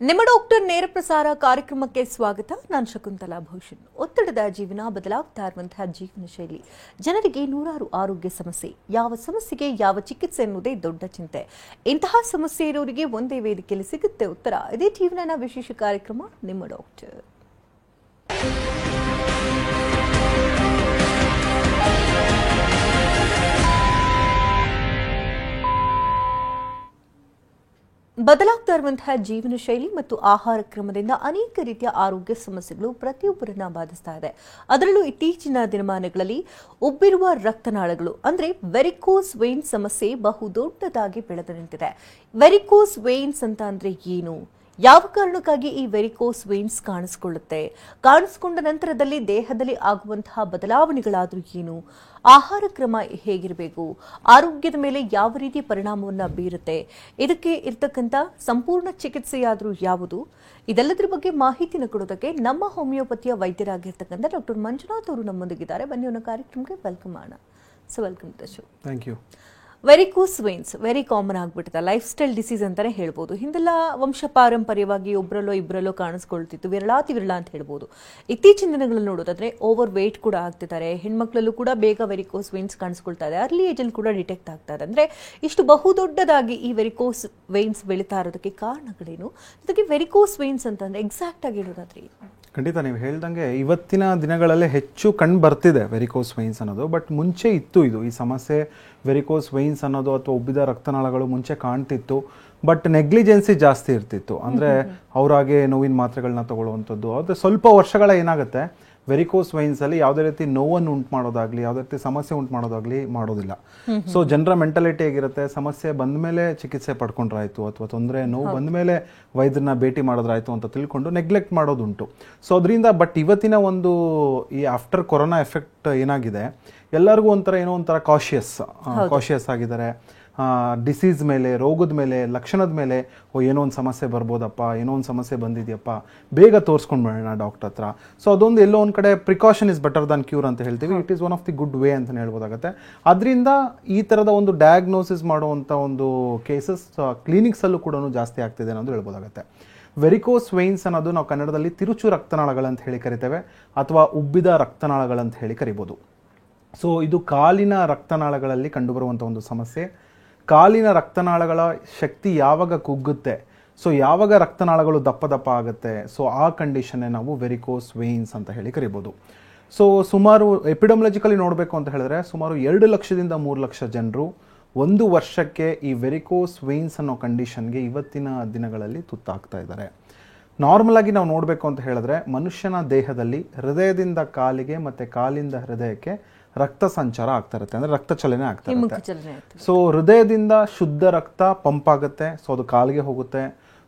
ನಿಮ್ಮ ಡಾಕ್ಟರ್ ನೇರ ಪ್ರಸಾರ ಕಾರ್ಯಕ್ರಮಕ್ಕೆ ಸ್ವಾಗತ. ನಾನು ಶಕುಂತಲಾ ಭೂಷಣ್. ಒತ್ತಡದ ಜೀವನ, ಬದಲಾಗ್ತಾ ಇರುವಂತಹ ಜೀವನ ಶೈಲಿ, ಜನರಿಗೆ ನೂರಾರು ಆರೋಗ್ಯ ಸಮಸ್ಯೆ, ಯಾವ ಸಮಸ್ಯೆಗೆ ಯಾವ ಚಿಕಿತ್ಸೆ ಎನ್ನುವುದೇ ದೊಡ್ಡ ಚಿಂತೆ. ಇಂತಹ ಸಮಸ್ಯೆ ಇರೋರಿಗೆ ಒಂದೇ ವೇದಿಕೆಯಲ್ಲಿ ಸಿಗುತ್ತೆ ಉತ್ತರ. ಇದೇ ಜೀವನನ ವಿಶೇಷ ಕಾರ್ಯಕ್ರಮ ನಿಮ್ಮ ಡಾಕ್ಟರ್. ಬದಲಾಗ್ತಾ ಇರುವಂತಹ ಜೀವನ ಶೈಲಿ ಮತ್ತು ಆಹಾರ ಕ್ರಮದಿಂದ ಅನೇಕ ರೀತಿಯ ಆರೋಗ್ಯ ಸಮಸ್ಯೆಗಳು ಪ್ರತಿಯೊಬ್ಬರನ್ನ ಬಾಧಿಸ್ತಾ ಇದೆ. ಅದರಲ್ಲೂ ಇತ್ತೀಚಿನ ದಿನಮಾನಗಳಲ್ಲಿ ಉಬ್ಬಿರುವ ರಕ್ತನಾಳಗಳು ಅಂದ್ರೆ ವೆರಿಕೋಸ್ ವೇನ್ಸ್ ಸಮಸ್ಯೆ ಬಹುದೊಡ್ಡದಾಗಿ ಬೆಳೆದು ನಿಂತಿದೆ. ವೆರಿಕೋಸ್ ವೇನ್ಸ್ ಅಂತ ಅಂದ್ರೆ ಏನು, ಯಾವ ಕಾರಣಕ್ಕಾಗಿ ಈ ವೆರಿಕೋಸ್ ವೇನ್ಸ್ ಕಾಣಿಸಿಕೊಂಡ ನಂತರದಲ್ಲಿ ದೇಹದಲ್ಲಿ ಆಗುವಂತಹ ಬದಲಾವಣೆಗಳಾದ್ರೂ ಏನು, ಆಹಾರ ಕ್ರಮ ಹೇಗಿರಬೇಕು, ಆರೋಗ್ಯದ ಮೇಲೆ ಯಾವ ರೀತಿ ಪರಿಣಾಮವನ್ನು ಬೀರುತ್ತೆ, ಇದಕ್ಕೆ ಇರ್ತಕ್ಕಂಥ ಸಂಪೂರ್ಣ ಚಿಕಿತ್ಸೆಯಾದ್ರೂ ಯಾವುದು, ಇದೆಲ್ಲದರ ಬಗ್ಗೆ ಮಾಹಿತಿನ ಕೊಡೋದಕ್ಕೆ ನಮ್ಮ ಹೋಮಿಯೋಪತಿಯ ವೈದ್ಯರಾಗಿರ್ತಕ್ಕಂಥ ಡಾಕ್ಟರ್ ಮಂಜುನಾಥ್ ಅವರು ನಮ್ಮೊಂದಿಗಿದ್ದಾರೆ. ಬನ್ನಿ ಅವನ ಕಾರ್ಯಕ್ರಮಕ್ಕೆ ವೆಲ್ಕಮ್ ಮಾಡೋಣ. So welcome to the show. Thank you. Varicose veins very common ಆಗ್ಬಿಟ್ಟಿದೆ, ಲೈಫ್ ಸ್ಟೈಲ್ ಡಿಸೀಸ್ ಅಂತಾನೆ ಹೇಳ್ಬೋದು. ಹಿಂದೆಲ್ಲ ವಂಶ ಪಾರಂಪರ್ಯವಾಗಿ ಒಬ್ಬರಲ್ಲೋ ಇಬ್ಬರಲ್ಲೋ ಕಾಣಿಸ್ಕೊಳ್ತಿತ್ತು, ವಿರಳ ಅಂತ ಹೇಳ್ಬೋದು. ಇತ್ತೀಚಿನ ದಿನಗಳಲ್ಲಿ ನೋಡೋದಾದ್ರೆ ಓವರ್ ವೇಟ್ ಕೂಡ ಆಗ್ತಿದ್ದಾರೆ, ಹೆಣ್ಮಕ್ಳಲ್ಲೂ ಕೂಡ ಬೇಗ ವೆರಿಕೋಸ್ ವೇನ್ಸ್ ಕಾಣಿಸ್ಕೊಳ್ತಾ ಇದೆ, ಅರ್ಲಿ ಏಜ್ ಅಲ್ಲಿ ಕೂಡ ಡಿಟೆಕ್ಟ್ ಆಗ್ತಾ ಇದೆ. ಅಂದ್ರೆ ಇಷ್ಟು ಬಹುದೊಡ್ಡದಾಗಿ ಈ ವೆರಿಕೋಸ್ ವೇನ್ಸ್ ಬೆಳೀತಾ ಇರೋದಕ್ಕೆ ಕಾರಣಗಳೇನು, ಇದಕ್ಕೆ ವೆರಿಕೋಸ್ ವೇನ್ಸ್ ಅಂತಂದ್ರೆ ಎಕ್ಸಾಕ್ಟ್ ಆಗಿ ಹೇಳೋದಾದ್ರೆ? ಖಂಡಿತ ನೀವು ಹೇಳ್ದಂಗೆ ಇವತ್ತಿನ ದಿನಗಳಲ್ಲೇ ಹೆಚ್ಚು ಕಂಡು ಬರ್ತಿದೆ ವೆರಿಕೋಸ್ ವೈನ್ಸ್ ಅನ್ನೋದು. ಬಟ್ ಮುಂಚೆ ಇತ್ತು ಇದು ಈ ಸಮಸ್ಯೆ, ವೆರಿಕೋಸ್ ವೈನ್ಸ್ ಅನ್ನೋದು ಅಥವಾ ಉಬ್ಬಿದ ರಕ್ತನಾಳಗಳು ಮುಂಚೆ ಕಾಣ್ತಿತ್ತು. ಬಟ್ ನೆಗ್ಲಿಜೆನ್ಸಿ ಜಾಸ್ತಿ ಇರ್ತಿತ್ತು, ಅಂದರೆ ಅವರಾಗೆ ನೋವಿನ ಮಾತ್ರೆಗಳನ್ನ ತಗೊಳ್ಳುವಂಥದ್ದು. ಆದರೆ ಸ್ವಲ್ಪ ವರ್ಷಗಳ ಏನಾಗುತ್ತೆ, ವೆರಿಕೋಸ್ ವೈನ್ಸ್ ಅಲ್ಲಿ ಯಾವುದೇ ರೀತಿ ನೋವನ್ನು ಉಂಟು ಮಾಡೋದಾಗ್ಲಿ, ಯಾವುದೇ ರೀತಿ ಸಮಸ್ಯೆ ಉಂಟು ಮಾಡೋದಾಗ್ಲಿ ಮಾಡೋದಿಲ್ಲ. ಸೊ ಜನರ ಮೆಂಟಾಲಿಟಿ ಹೇಗಿರುತ್ತೆ, ಸಮಸ್ಯೆ ಬಂದ ಮೇಲೆ ಚಿಕಿತ್ಸೆ ಪಡ್ಕೊಂಡ್ರಾಯ್ತು ಅಥವಾ ತೊಂದರೆ ನೋವು ಬಂದ ಮೇಲೆ ವೈದ್ಯರನ್ನ ಭೇಟಿ ಮಾಡೋದ್ರಾಯ್ತು ಅಂತ ತಿಳ್ಕೊಂಡು ನೆಗ್ಲೆಕ್ಟ್ ಮಾಡೋದುಂಟು. ಸೊ ಅದರಿಂದ ಬಟ್ ಇವತ್ತಿನ ಒಂದು ಈ ಆಫ್ಟರ್ ಕೊರೋನಾ ಎಫೆಕ್ಟ್ ಏನಾಗಿದೆ, ಎಲ್ಲರಿಗೂ ಏನೋ ಒಂಥರ ಕಾಶಿಯಸ್ ಆಗಿದ್ದಾರೆ. ಡಿಸೀಸ್ ಮೇಲೆ, ರೋಗದ ಮೇಲೆ, ಲಕ್ಷಣದ ಮೇಲೆ ಏನೋ ಒಂದು ಸಮಸ್ಯೆ ಬರ್ಬೋದಪ್ಪ, ಏನೋ ಒಂದು ಸಮಸ್ಯೆ ಬಂದಿದೆಯಪ್ಪ, ಬೇಗ ತೋರಿಸ್ಕೊಂಡು ಬರೋಣ ಡಾಕ್ಟರ್ ಹತ್ರ. ಸೊ ಅದೊಂದು ಎಲ್ಲೋ ಒಂದು ಕಡೆ precaution is better than cure ಅಂತ ಹೇಳ್ತೀವಿ. It is one of the good way ಅಂತ ಹೇಳ್ಬೋದಾಗುತ್ತೆ. ಅದರಿಂದ ಈ ಥರದ ಒಂದು ಡಯಾಗ್ನೋಸಿಸ್ ಮಾಡುವಂಥ ಒಂದು ಕೇಸಸ್ ಕ್ಲಿನಿಕ್ಸಲ್ಲೂ ಕೂಡ ಜಾಸ್ತಿ ಆಗ್ತಿದೆ ಅನ್ನೋದು ಹೇಳ್ಬೋದಾಗುತ್ತೆ. ವೆರಿಕೋಸ್ ವೈನ್ಸ್ ಅನ್ನೋದು ನಾವು ಕನ್ನಡದಲ್ಲಿ ತಿರುಚು ರಕ್ತನಾಳಗಳಂತ ಹೇಳಿ ಕರಿತೇವೆ, ಅಥವಾ ಉಬ್ಬಿದ ರಕ್ತನಾಳಗಳಂತ ಹೇಳಿ ಕರಿಬೋದು. ಸೊ ಇದು ಕಾಲಿನ ರಕ್ತನಾಳಗಳಲ್ಲಿ ಕಂಡುಬರುವಂಥ ಒಂದು ಸಮಸ್ಯೆ. ಕಾಲಿನ ರಕ್ತನಾಳಗಳ ಶಕ್ತಿ ಯಾವಾಗ ಕುಗ್ಗುತ್ತೆ, ಸೊ ಯಾವಾಗ ರಕ್ತನಾಳಗಳು ದಪ್ಪ ಆಗುತ್ತೆ, ಸೊ ಆ ಕಂಡೀಷನ್ನೇ ನಾವು ವೆರಿಕೋಸ್ ವೇನ್ಸ್ ಅಂತ ಹೇಳಿ ಕರಿಬೋದು. ಸೊ ಸುಮಾರು ಎಪಿಡೆಮಾಲಜಿಕಲಿ ನೋಡಬೇಕು ಅಂತ ಹೇಳಿದ್ರೆ ಸುಮಾರು 2 ಲಕ್ಷದಿಂದ 3 ಲಕ್ಷ ಜನರು ಒಂದು ವರ್ಷಕ್ಕೆ ಈ ವೆರಿಕೋಸ್ ವೇನ್ಸ್ ಅನ್ನೋ ಕಂಡೀಷನ್ಗೆ ಇವತ್ತಿನ ದಿನಗಳಲ್ಲಿ ತುತ್ತಾಗ್ತಾ ಇದ್ದಾರೆ. ನಾರ್ಮಲ್ ಆಗಿ ನಾವು ನೋಡಬೇಕು ಅಂತ ಹೇಳಿದ್ರೆ ಮನುಷ್ಯನ ದೇಹದಲ್ಲಿ ಹೃದಯದಿಂದ ಕಾಲಿಗೆ ಮತ್ತು ಕಾಲಿಂದ ಹೃದಯಕ್ಕೆ ರಕ್ತ ಸಂಚಾರ ಆಗ್ತಾ ಇರುತ್ತೆ, ಅಂದ್ರೆ ರಕ್ತ ಚಲನೆ ಆಗ್ತಾ ಇರುತ್ತೆ. ಸೊ ಹೃದಯದಿಂದ ಶುದ್ಧ ರಕ್ತ ಪಂಪ್ ಆಗುತ್ತೆ, ಸೊ ಅದು ಕಾಲಿಗೆ ಹೋಗುತ್ತೆ.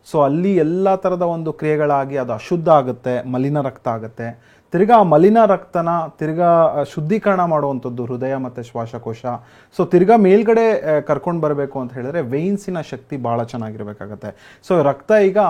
ಸೊ ಅಲ್ಲಿ ಎಲ್ಲ ಥರದ ಒಂದು ಕ್ರಿಯೆಗಳಾಗಿ ಅದು ಅಶುದ್ಧ ಆಗುತ್ತೆ, ಮಲಿನ ರಕ್ತ ಆಗುತ್ತೆ. ತಿರ್ಗಾ ಮಲಿನ ರಕ್ತನ ತಿರ್ಗಾ ಶುದ್ಧೀಕರಣ ಮಾಡುವಂಥದ್ದು ಹೃದಯ ಮತ್ತು ಶ್ವಾಸಕೋಶ. ಸೊ ತಿರ್ಗಾ ಮೇಲ್ಗಡೆ ಕರ್ಕೊಂಡು ಬರಬೇಕು ಅಂತ ಹೇಳಿದ್ರೆ ವೇನ್ಸಿನ ಶಕ್ತಿ ಭಾಳ ಚೆನ್ನಾಗಿರ್ಬೇಕಾಗತ್ತೆ. ಸೊ ರಕ್ತ ಈಗ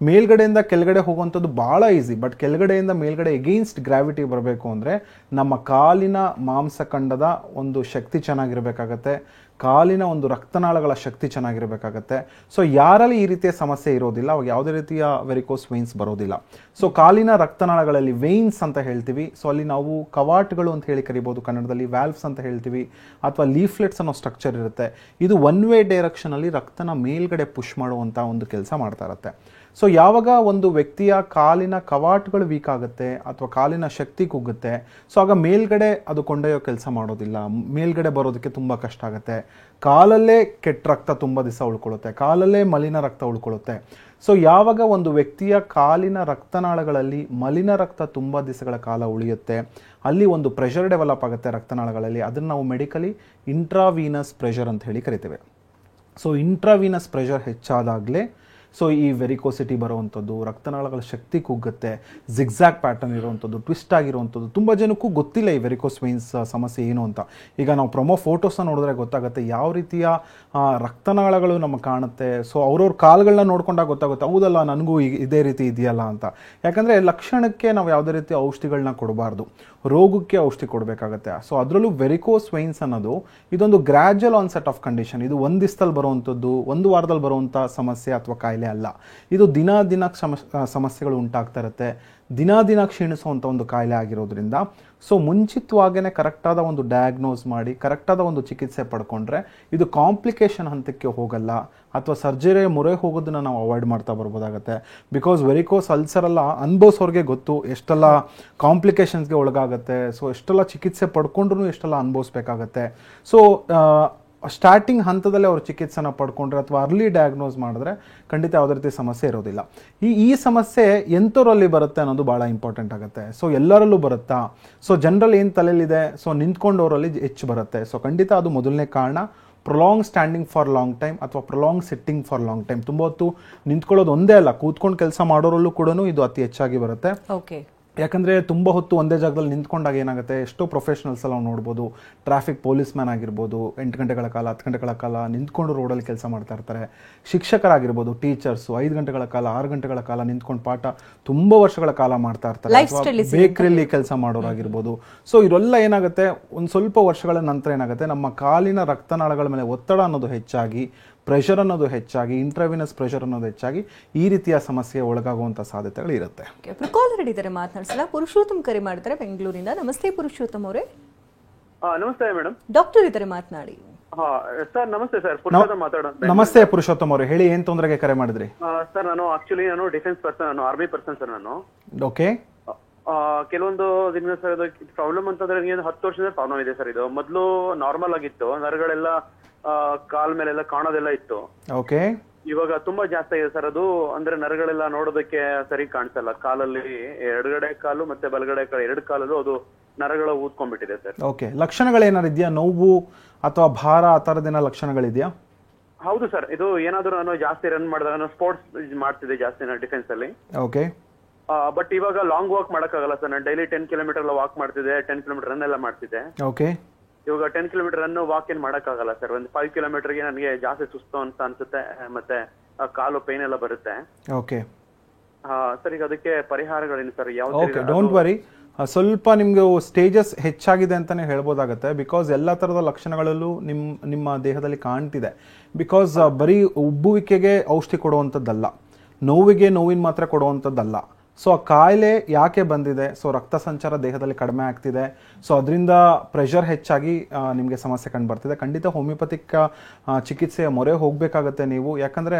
ಮೇಲ್ಗಡೆಯಿಂದ ಕೆಳಗಡೆ ಹೋಗುವಂಥದ್ದು ಭಾಳ ಈಸಿ, ಬಟ್ ಕೆಳಗಡೆಯಿಂದ ಮೇಲ್ಗಡೆ ಎಗೇನ್ಸ್ಟ್ ಗ್ರಾವಿಟಿ ಬರಬೇಕು ಅಂದರೆ ನಮ್ಮ ಕಾಲಿನ ಮಾಂಸಖಂಡದ ಒಂದು ಶಕ್ತಿ ಚೆನ್ನಾಗಿರ್ಬೇಕಾಗತ್ತೆ, ಕಾಲಿನ ಒಂದು ರಕ್ತನಾಳಗಳ ಶಕ್ತಿ ಚೆನ್ನಾಗಿರ್ಬೇಕಾಗತ್ತೆ. ಸೊ ಯಾರಲ್ಲಿ ಈ ರೀತಿಯ ಸಮಸ್ಯೆ ಇರೋದಿಲ್ಲ ಅವಾಗ ಯಾವುದೇ ರೀತಿಯ ವೆರಿಕೋಸ್ ವೇನ್ಸ್ ಬರೋದಿಲ್ಲ. ಸೊ ಕಾಲಿನ ರಕ್ತನಾಳಗಳಲ್ಲಿ ವೇನ್ಸ್ ಅಂತ ಹೇಳ್ತೀವಿ. ಸೊ ಅಲ್ಲಿ ನಾವು ಕವಾಟಗಳು ಅಂತ ಹೇಳಿ ಕರಿಬೋದು, ಕನ್ನಡದಲ್ಲಿ ವ್ಯಾಲ್ವ್ಸ್ ಅಂತ ಹೇಳ್ತೀವಿ, ಅಥವಾ ಲೀಫ್ಲೆಟ್ಸ್ ಅನ್ನೋ ಸ್ಟ್ರಕ್ಚರ್ ಇರುತ್ತೆ. ಇದು ಒನ್ ವೇ ಡೈರೆಕ್ಷನಲ್ಲಿ ರಕ್ತನ ಮೇಲ್ಗಡೆ ಪುಷ್ ಮಾಡುವಂಥ ಒಂದು ಕೆಲಸ ಮಾಡ್ತಾ ಇರುತ್ತೆ. ಸೊ ಯಾವಾಗ ಒಂದು ವ್ಯಕ್ತಿಯ ಕಾಲಿನ ಕವಾಟಗಳು ವೀಕ್ ಆಗುತ್ತೆ ಅಥವಾ ಕಾಲಿನ ಶಕ್ತಿ ಕುಗ್ಗುತ್ತೆ, ಸೊ ಆಗ ಮೇಲ್ಗಡೆ ಅದು ಕೊಂಡೊಯ್ಯೋ ಕೆಲಸ ಮಾಡೋದಿಲ್ಲ, ಮೇಲ್ಗಡೆ ಬರೋದಕ್ಕೆ ತುಂಬ ಕಷ್ಟ ಆಗುತ್ತೆ. ಕಾಲಲ್ಲೇ ಕೆಟ್ಟ ರಕ್ತ ತುಂಬ ದಿವಸ ಉಳ್ಕೊಳ್ಳುತ್ತೆ, ಕಾಲಲ್ಲೇ ಮಲಿನ ರಕ್ತ ಉಳ್ಕೊಳ್ಳುತ್ತೆ. ಸೊ ಯಾವಾಗ ಒಂದು ವ್ಯಕ್ತಿಯ ಕಾಲಿನ ರಕ್ತನಾಳಗಳಲ್ಲಿ ಮಲಿನ ರಕ್ತ ತುಂಬ ದಿವಸಗಳ ಕಾಲ ಉಳಿಯುತ್ತೆ, ಅಲ್ಲಿ ಒಂದು ಪ್ರೆಷರ್ ಡೆವಲಪ್ ಆಗುತ್ತೆ ರಕ್ತನಾಳಗಳಲ್ಲಿ. ಅದನ್ನು ನಾವು ಮೆಡಿಕಲಿ ಇಂಟ್ರಾವೀನಸ್ ಪ್ರೆಷರ್ ಅಂತ ಹೇಳಿ ಕರಿತೇವೆ. ಸೊ ಇಂಟ್ರಾವೀನಸ್ ಪ್ರೆಷರ್ ಹೆಚ್ಚಾದಾಗಲೇ ಸೊ ಈ ವೆರಿಕೋಸಿಟಿ ಬರುವಂಥದ್ದು, ರಕ್ತನಾಳಗಳ ಶಕ್ತಿ ಕುಗ್ಗುತ್ತೆ, ಜಿಗ್ಜಾಗ್ ಪ್ಯಾಟರ್ನ್ ಇರುವಂಥದ್ದು, ಟ್ವಿಸ್ಟ್ ಆಗಿರುವಂಥದ್ದು. ತುಂಬ ಜನಕ್ಕೂ ಗೊತ್ತಿಲ್ಲ ಈ ವೆರಿಕೋಸ್ ವೇನ್ಸ್ ಸಮಸ್ಯೆ ಏನು ಅಂತ. ಈಗ ನಾವು ಪ್ರೊಮೋ ಫೋಟೋಸ್ನ ನೋಡಿದ್ರೆ ಗೊತ್ತಾಗುತ್ತೆ ಯಾವ ರೀತಿಯ ರಕ್ತನಾಳಗಳು ನಮಗೆ ಕಾಣುತ್ತೆ. ಸೊ ಅವ್ರವ್ರ ಕಾಲುಗಳನ್ನ ನೋಡ್ಕೊಂಡಾಗ ಗೊತ್ತಾಗುತ್ತೆ, ಹೌದಲ್ಲ ನನಗೂ ಇದೇ ರೀತಿ ಇದೆಯಲ್ಲ ಅಂತ. ಯಾಕಂದರೆ ಲಕ್ಷಣಕ್ಕೆ ನಾವು ಯಾವುದೇ ರೀತಿ ಔಷಧಿಗಳನ್ನ ಕೊಡಬಾರ್ದು, ರೋಗಕ್ಕೆ ಔಷಧಿ ಕೊಡಬೇಕಾಗತ್ತೆ. ಸೊ ಅದರಲ್ಲೂ ವೆರಿಕೋಸ್ ವೈನ್ಸ್ ಅನ್ನೋದು ಇದೊಂದು ಗ್ರ್ಯಾಜುವಲ್ ಆನ್ಸೆಟ್ ಆಫ್ ಕಂಡೀಷನ್. ಇದು ಒಂದು ದಿವಸದಲ್ಲಿ ಬರುವಂಥದ್ದು, ಒಂದು ವಾರದಲ್ಲಿ ಬರುವಂಥ ಸಮಸ್ಯೆ ಅಥವಾ ಕಾಯಿಲೆ ಕಾಯಿಲೆ ಅಲ್ಲ. ಇದು ದಿನ ಸಮಸ್ಯೆಗಳು ಉಂಟಾಗ್ತಾ ಇರುತ್ತೆ, ದಿನ ಕ್ಷೀಣಿಸುವಂಥ ಒಂದು ಕಾಯಿಲೆ ಆಗಿರೋದ್ರಿಂದ ಸೊ ಮುಂಚಿತವಾಗೇ ಕರೆಕ್ಟಾದ ಒಂದು ಡಯಾಗ್ನೋಸ್ ಮಾಡಿ ಕರೆಕ್ಟಾದ ಒಂದು ಚಿಕಿತ್ಸೆ ಪಡ್ಕೊಂಡ್ರೆ ಇದು ಕಾಂಪ್ಲಿಕೇಶನ್ ಹಂತಕ್ಕೆ ಹೋಗಲ್ಲ, ಅಥವಾ ಸರ್ಜರಿ ಮೊರೆ ಹೋಗೋದನ್ನ ನಾವು ಅವಾಯ್ಡ್ ಮಾಡ್ತಾ ಬರ್ಬೋದಾಗತ್ತೆ. ಬಿಕಾಸ್ ವೆರಿಕೋಸ್ ಅಲ್ಸರ್ ಎಲ್ಲ ಅನುಭವಿಸೋರಿಗೆ ಗೊತ್ತು ಎಷ್ಟೆಲ್ಲ ಕಾಂಪ್ಲಿಕೇಶನ್ಸ್ಗೆ ಒಳಗಾಗತ್ತೆ. ಸೊ ಎಷ್ಟೆಲ್ಲ ಚಿಕಿತ್ಸೆ ಪಡ್ಕೊಂಡ್ರೂ ಎಷ್ಟೆಲ್ಲ ಅನುಭವಿಸ್ಬೇಕಾಗತ್ತೆ. ಸೊ ಸ್ಟಾರ್ಟಿಂಗ್ ಹಂತದಲ್ಲೇ ಅವ್ರು ಚಿಕಿತ್ಸೆನ ಪಡ್ಕೊಂಡ್ರೆ ಅಥವಾ ಅರ್ಲಿ ಡಯಾಗ್ನೋಸ್ ಮಾಡಿದ್ರೆ ಖಂಡಿತ ಯಾವುದೇ ರೀತಿ ಸಮಸ್ಯೆ ಇರೋದಿಲ್ಲ. ಈ ಸಮಸ್ಯೆ ಎಂಥವರಲ್ಲಿ ಬರುತ್ತೆ ಅನ್ನೋದು ಭಾಳ ಇಂಪಾರ್ಟೆಂಟ್ ಆಗುತ್ತೆ. ಸೊ ಎಲ್ಲರಲ್ಲೂ ಬರುತ್ತಾ? ಸೊ ಜನರಲ್ ಏನು ತಲೆಯಲ್ಲಿದೆ, ಸೊ ನಿಂತ್ಕೊಂಡವರಲ್ಲಿ ಹೆಚ್ಚು ಬರುತ್ತೆ. ಸೊ ಖಂಡಿತ ಅದು ಮೊದಲನೇ ಕಾರಣ. Prolong standing for long time ಅಥವಾ prolong sitting for long time, ತುಂಬ ಹೊತ್ತು ನಿಂತ್ಕೊಳ್ಳೋದು ಒಂದೇ ಅಲ್ಲ, ಕೂತ್ಕೊಂಡು ಕೆಲಸ ಮಾಡೋರಲ್ಲೂ ಕೂಡ ಇದು ಅತಿ ಹೆಚ್ಚಾಗಿ ಬರುತ್ತೆ. ಓಕೆ. ಯಾಕಂದರೆ ತುಂಬ ಹೊತ್ತು ಒಂದೇ ಜಾಗದಲ್ಲಿ ನಿಂತ್ಕೊಂಡಾಗ ಏನಾಗುತ್ತೆ, ಎಷ್ಟೋ ಪ್ರೊಫೆಷನಲ್ಸ್ ಎಲ್ಲ ನೋಡ್ಬೋದು, ಟ್ರಾಫಿಕ್ ಪೊಲೀಸ್ ಮ್ಯಾನ್ ಆಗಿರ್ಬೋದು, 8 ಗಂಟೆಗಳ ಕಾಲ 10 ಗಂಟೆಗಳ ಕಾಲ ನಿಂತ್ಕೊಂಡು ರೋಡಲ್ಲಿ ಕೆಲಸ ಮಾಡ್ತಾ ಇರ್ತಾರೆ. ಶಿಕ್ಷಕರಾಗಿರ್ಬೋದು, ಟೀಚರ್ಸು 5 ಗಂಟೆಗಳ ಕಾಲ 6 ಗಂಟೆಗಳ ಕಾಲ ನಿಂತ್ಕೊಂಡು ಪಾಠ ತುಂಬ ವರ್ಷಗಳ ಕಾಲ ಮಾಡ್ತಾ ಇರ್ತಾರೆ. ಬೇಕರಿಯಲ್ಲಿ ಕೆಲಸ ಮಾಡೋರಾಗಿರ್ಬೋದು. ಸೊ ಇವರೆಲ್ಲ ಏನಾಗುತ್ತೆ, ಒಂದು ಸ್ವಲ್ಪ ವರ್ಷಗಳ ನಂತರ ಏನಾಗುತ್ತೆ, ನಮ್ಮ ಕಾಲಿನ ರಕ್ತನಾಳಗಳ ಮೇಲೆ ಒತ್ತಡ ಅನ್ನೋದು ಹೆಚ್ಚಾಗಿ, ಪ್ರೆಷರ್ ಅನ್ನೋದು ಹೆಚ್ಚಾಗಿ, ಇಂಟ್ರಾವಿನಸ್ ಪ್ರೆಷರ್ ಅನ್ನೋದು ಹೆಚ್ಚಾಗಿ ಈ ರೀತಿಯ ಸಮಸ್ಯೆ ಒಳಗಾಗುವಂಥ ಸಾಧ್ಯತೆಗಳು ಇರುತ್ತೆ. ಕಾಲರ್ ಇದ್ದಾರೆ, ಮಾತನಾಡಿಸಲ್ಲ. ಪುರುಷೋತ್ತಮ್ ಕರೆ ಮಾಡ್ತಾರೆ ಬೆಂಗಳೂರಿಂದ. ನಮಸ್ತೆ ಪುರುಷೋತ್ತಮ್ ಅವರೇ. ನಮಸ್ತೆ ಮೇಡಮ್. ಡಾಕ್ಟರ್ ಇದ್ದಾರೆ, ಮಾತನಾಡಿ. ಸರ್ ನಮಸ್ತೆ ಸರ್, ಪುರುಷೋತ್ತಮ್ ಮಾತಾಡೋದು. ನಮಸ್ತೆ ಪುರುಷೋತ್ತಮ್ ಅವರು, ಹೇಳಿ ಏನ್ ತೊಂದರೆಗೆ ಕರೆ ಮಾಡಿದ್ರಿ? ಸರ್ ನಾನು ಡಿಫೆನ್ಸ್ ಪರ್ಸನ್, ನಾನು ಆರ್ಮಿ ಪರ್ಸನ್ ಸರ್. ನಾನು ಓಕೆ. ಕೆಲವೊಂದು ದಿನ ಸರ್ ಇದು ಪ್ರಾಬ್ಲಮ್ ಅಂತಂದ್ರೆ 10 ವರ್ಷದಿಂದ ಪ್ರಾಬ್ಲಮ್ ಇದೆ ಸರ್. ಇದು ಮೊದಲು ನಾರ್ಮಲ್ ಆಗಿತ್ತು, ನರಗಳೆಲ್ಲ ಕಾಲ್ ಮೇಲೆಲ್ಲ ಕಾಣೋದೆಲ್ಲ ಇತ್ತು. ಓಕೆ. ಇವಾಗ ತುಂಬಾ ಜಾಸ್ತಿ ಆಗಿದೆ ಸರ್. ಅದು ಅಂದ್ರೆ ನರಗಳೆಲ್ಲ ನೋಡೋದಕ್ಕೆ ಸರಿ ಕಾಣಿಸಲ್ಲ. ಕಾಲಲ್ಲಿ ಎಡಗಡೆ ಕಾಲು ಮತ್ತೆ ಬಲಗಡೆ ಕಾಲು 2 ಕಾಲಲ್ಲೂ ಅದು ನರಗಳು ಊದ್ಕೊಂಡ್ಬಿಟ್ಟಿದೆ ಸರ್. ಓಕೆ. ಲಕ್ಷಣಗಳೇನಾರು ಇದೆಯಾ? ನೋವು ಅಥವಾ ಭಾರ ಆ ಥರದ್ದೇನ ಲಕ್ಷಣಗಳಿದೆಯಾ? ಹೌದು ಸರ್. ಇದು ಏನಾದ್ರು ನಾನು ಜಾಸ್ತಿ ರನ್ ಮಾಡಿದಾಗ, ನಾನು ಸ್ಪೋರ್ಟ್ಸ್ ಮಾಡ್ತಿದ್ದೆ ಜಾಸ್ತಿ ನಾನು ಡಿಫೆನ್ಸ್ ಅಲ್ಲಿ. ಓಕೆ. ಬಟ್ ಇವಾಗ ಲಾಂಗ್ ವಾಕ್ ಮಾಡಕ್ಕಾಗಲ್ಲ ಸರ್. ನಾನು ಡೈಲಿ 10 ಕಿಲೋಮೀಟರ್ ಎಲ್ಲ ವಾಕ್ ಮಾಡ್ತಿದ್ದೆ, 10 ಕಿಲೋಮೀಟರ್ ರನ್ ಎಲ್ಲ ಮಾಡ್ತಿದ್ದೆ. ಓಕೆ. ಇವಾಗ 10 ಕಿಲೋಮೀಟರ್ ರನ್ ವಾಕ್ ಏನ್ ಮಾಡಕ್ಕಾಗಲ್ಲ ಸರ್. ಒಂದು 5 ಕಿಲೋಮೀಟರ್ಗೆ ನನಗೆ ಜಾಸ್ತಿ ಸುಸ್ತು ಅಂತ ಅನ್ಸುತ್ತೆ, ಮತ್ತೆ ಕಾಲು ಪೈನ್ ಎಲ್ಲ ಬರುತ್ತೆ. ಓಕೆ ಸರ್, ಈಗ ಅದಕ್ಕೆ ಪರಿಹಾರಗಳೇನು ಸರ್? Okay, don't worry. ಸ್ವಲ್ಪ ನಿಮ್ಗೆ ಸ್ಟೇಜಸ್ ಹೆಚ್ಚಾಗಿದೆ ಅಂತಾನೆ ಹೇಳ್ಬೋದಾಗತ್ತೆ. ಬಿಕಾಸ್ ಎಲ್ಲ ಥರದ ಲಕ್ಷಣಗಳಲ್ಲೂ ನಿಮ್ಮ ದೇಹದಲ್ಲಿ ಕಾಣ್ತಿದೆ. ಬಿಕಾಸ್ ಬರೀ ಉಬ್ಬುವಿಕೆಗೆ ಔಷಧಿ ಕೊಡುವಂಥದ್ದಲ್ಲ, ನೋವಿಗೆ ನೋವಿನ ಮಾತ್ರ ಕೊಡುವಂಥದ್ದಲ್ಲ. ಸೊ ಆ ಕಾಯಿಲೆ ಯಾಕೆ ಬಂದಿದೆ? ಸೊ ರಕ್ತ ಸಂಚಾರ ದೇಹದಲ್ಲಿ ಕಡಿಮೆ ಆಗ್ತಿದೆ, ಸೊ ಅದರಿಂದ ಪ್ರೆಷರ್ ಹೆಚ್ಚಾಗಿ ನಿಮಗೆ ಸಮಸ್ಯೆ ಕಂಡು ಬರ್ತಿದೆ. ಖಂಡಿತ ಹೋಮಿಯೋಪತಿಕ್ ಚಿಕಿತ್ಸೆಯ ಮೊರೆ ಹೋಗಬೇಕಾಗತ್ತೆ ನೀವು. ಯಾಕಂದರೆ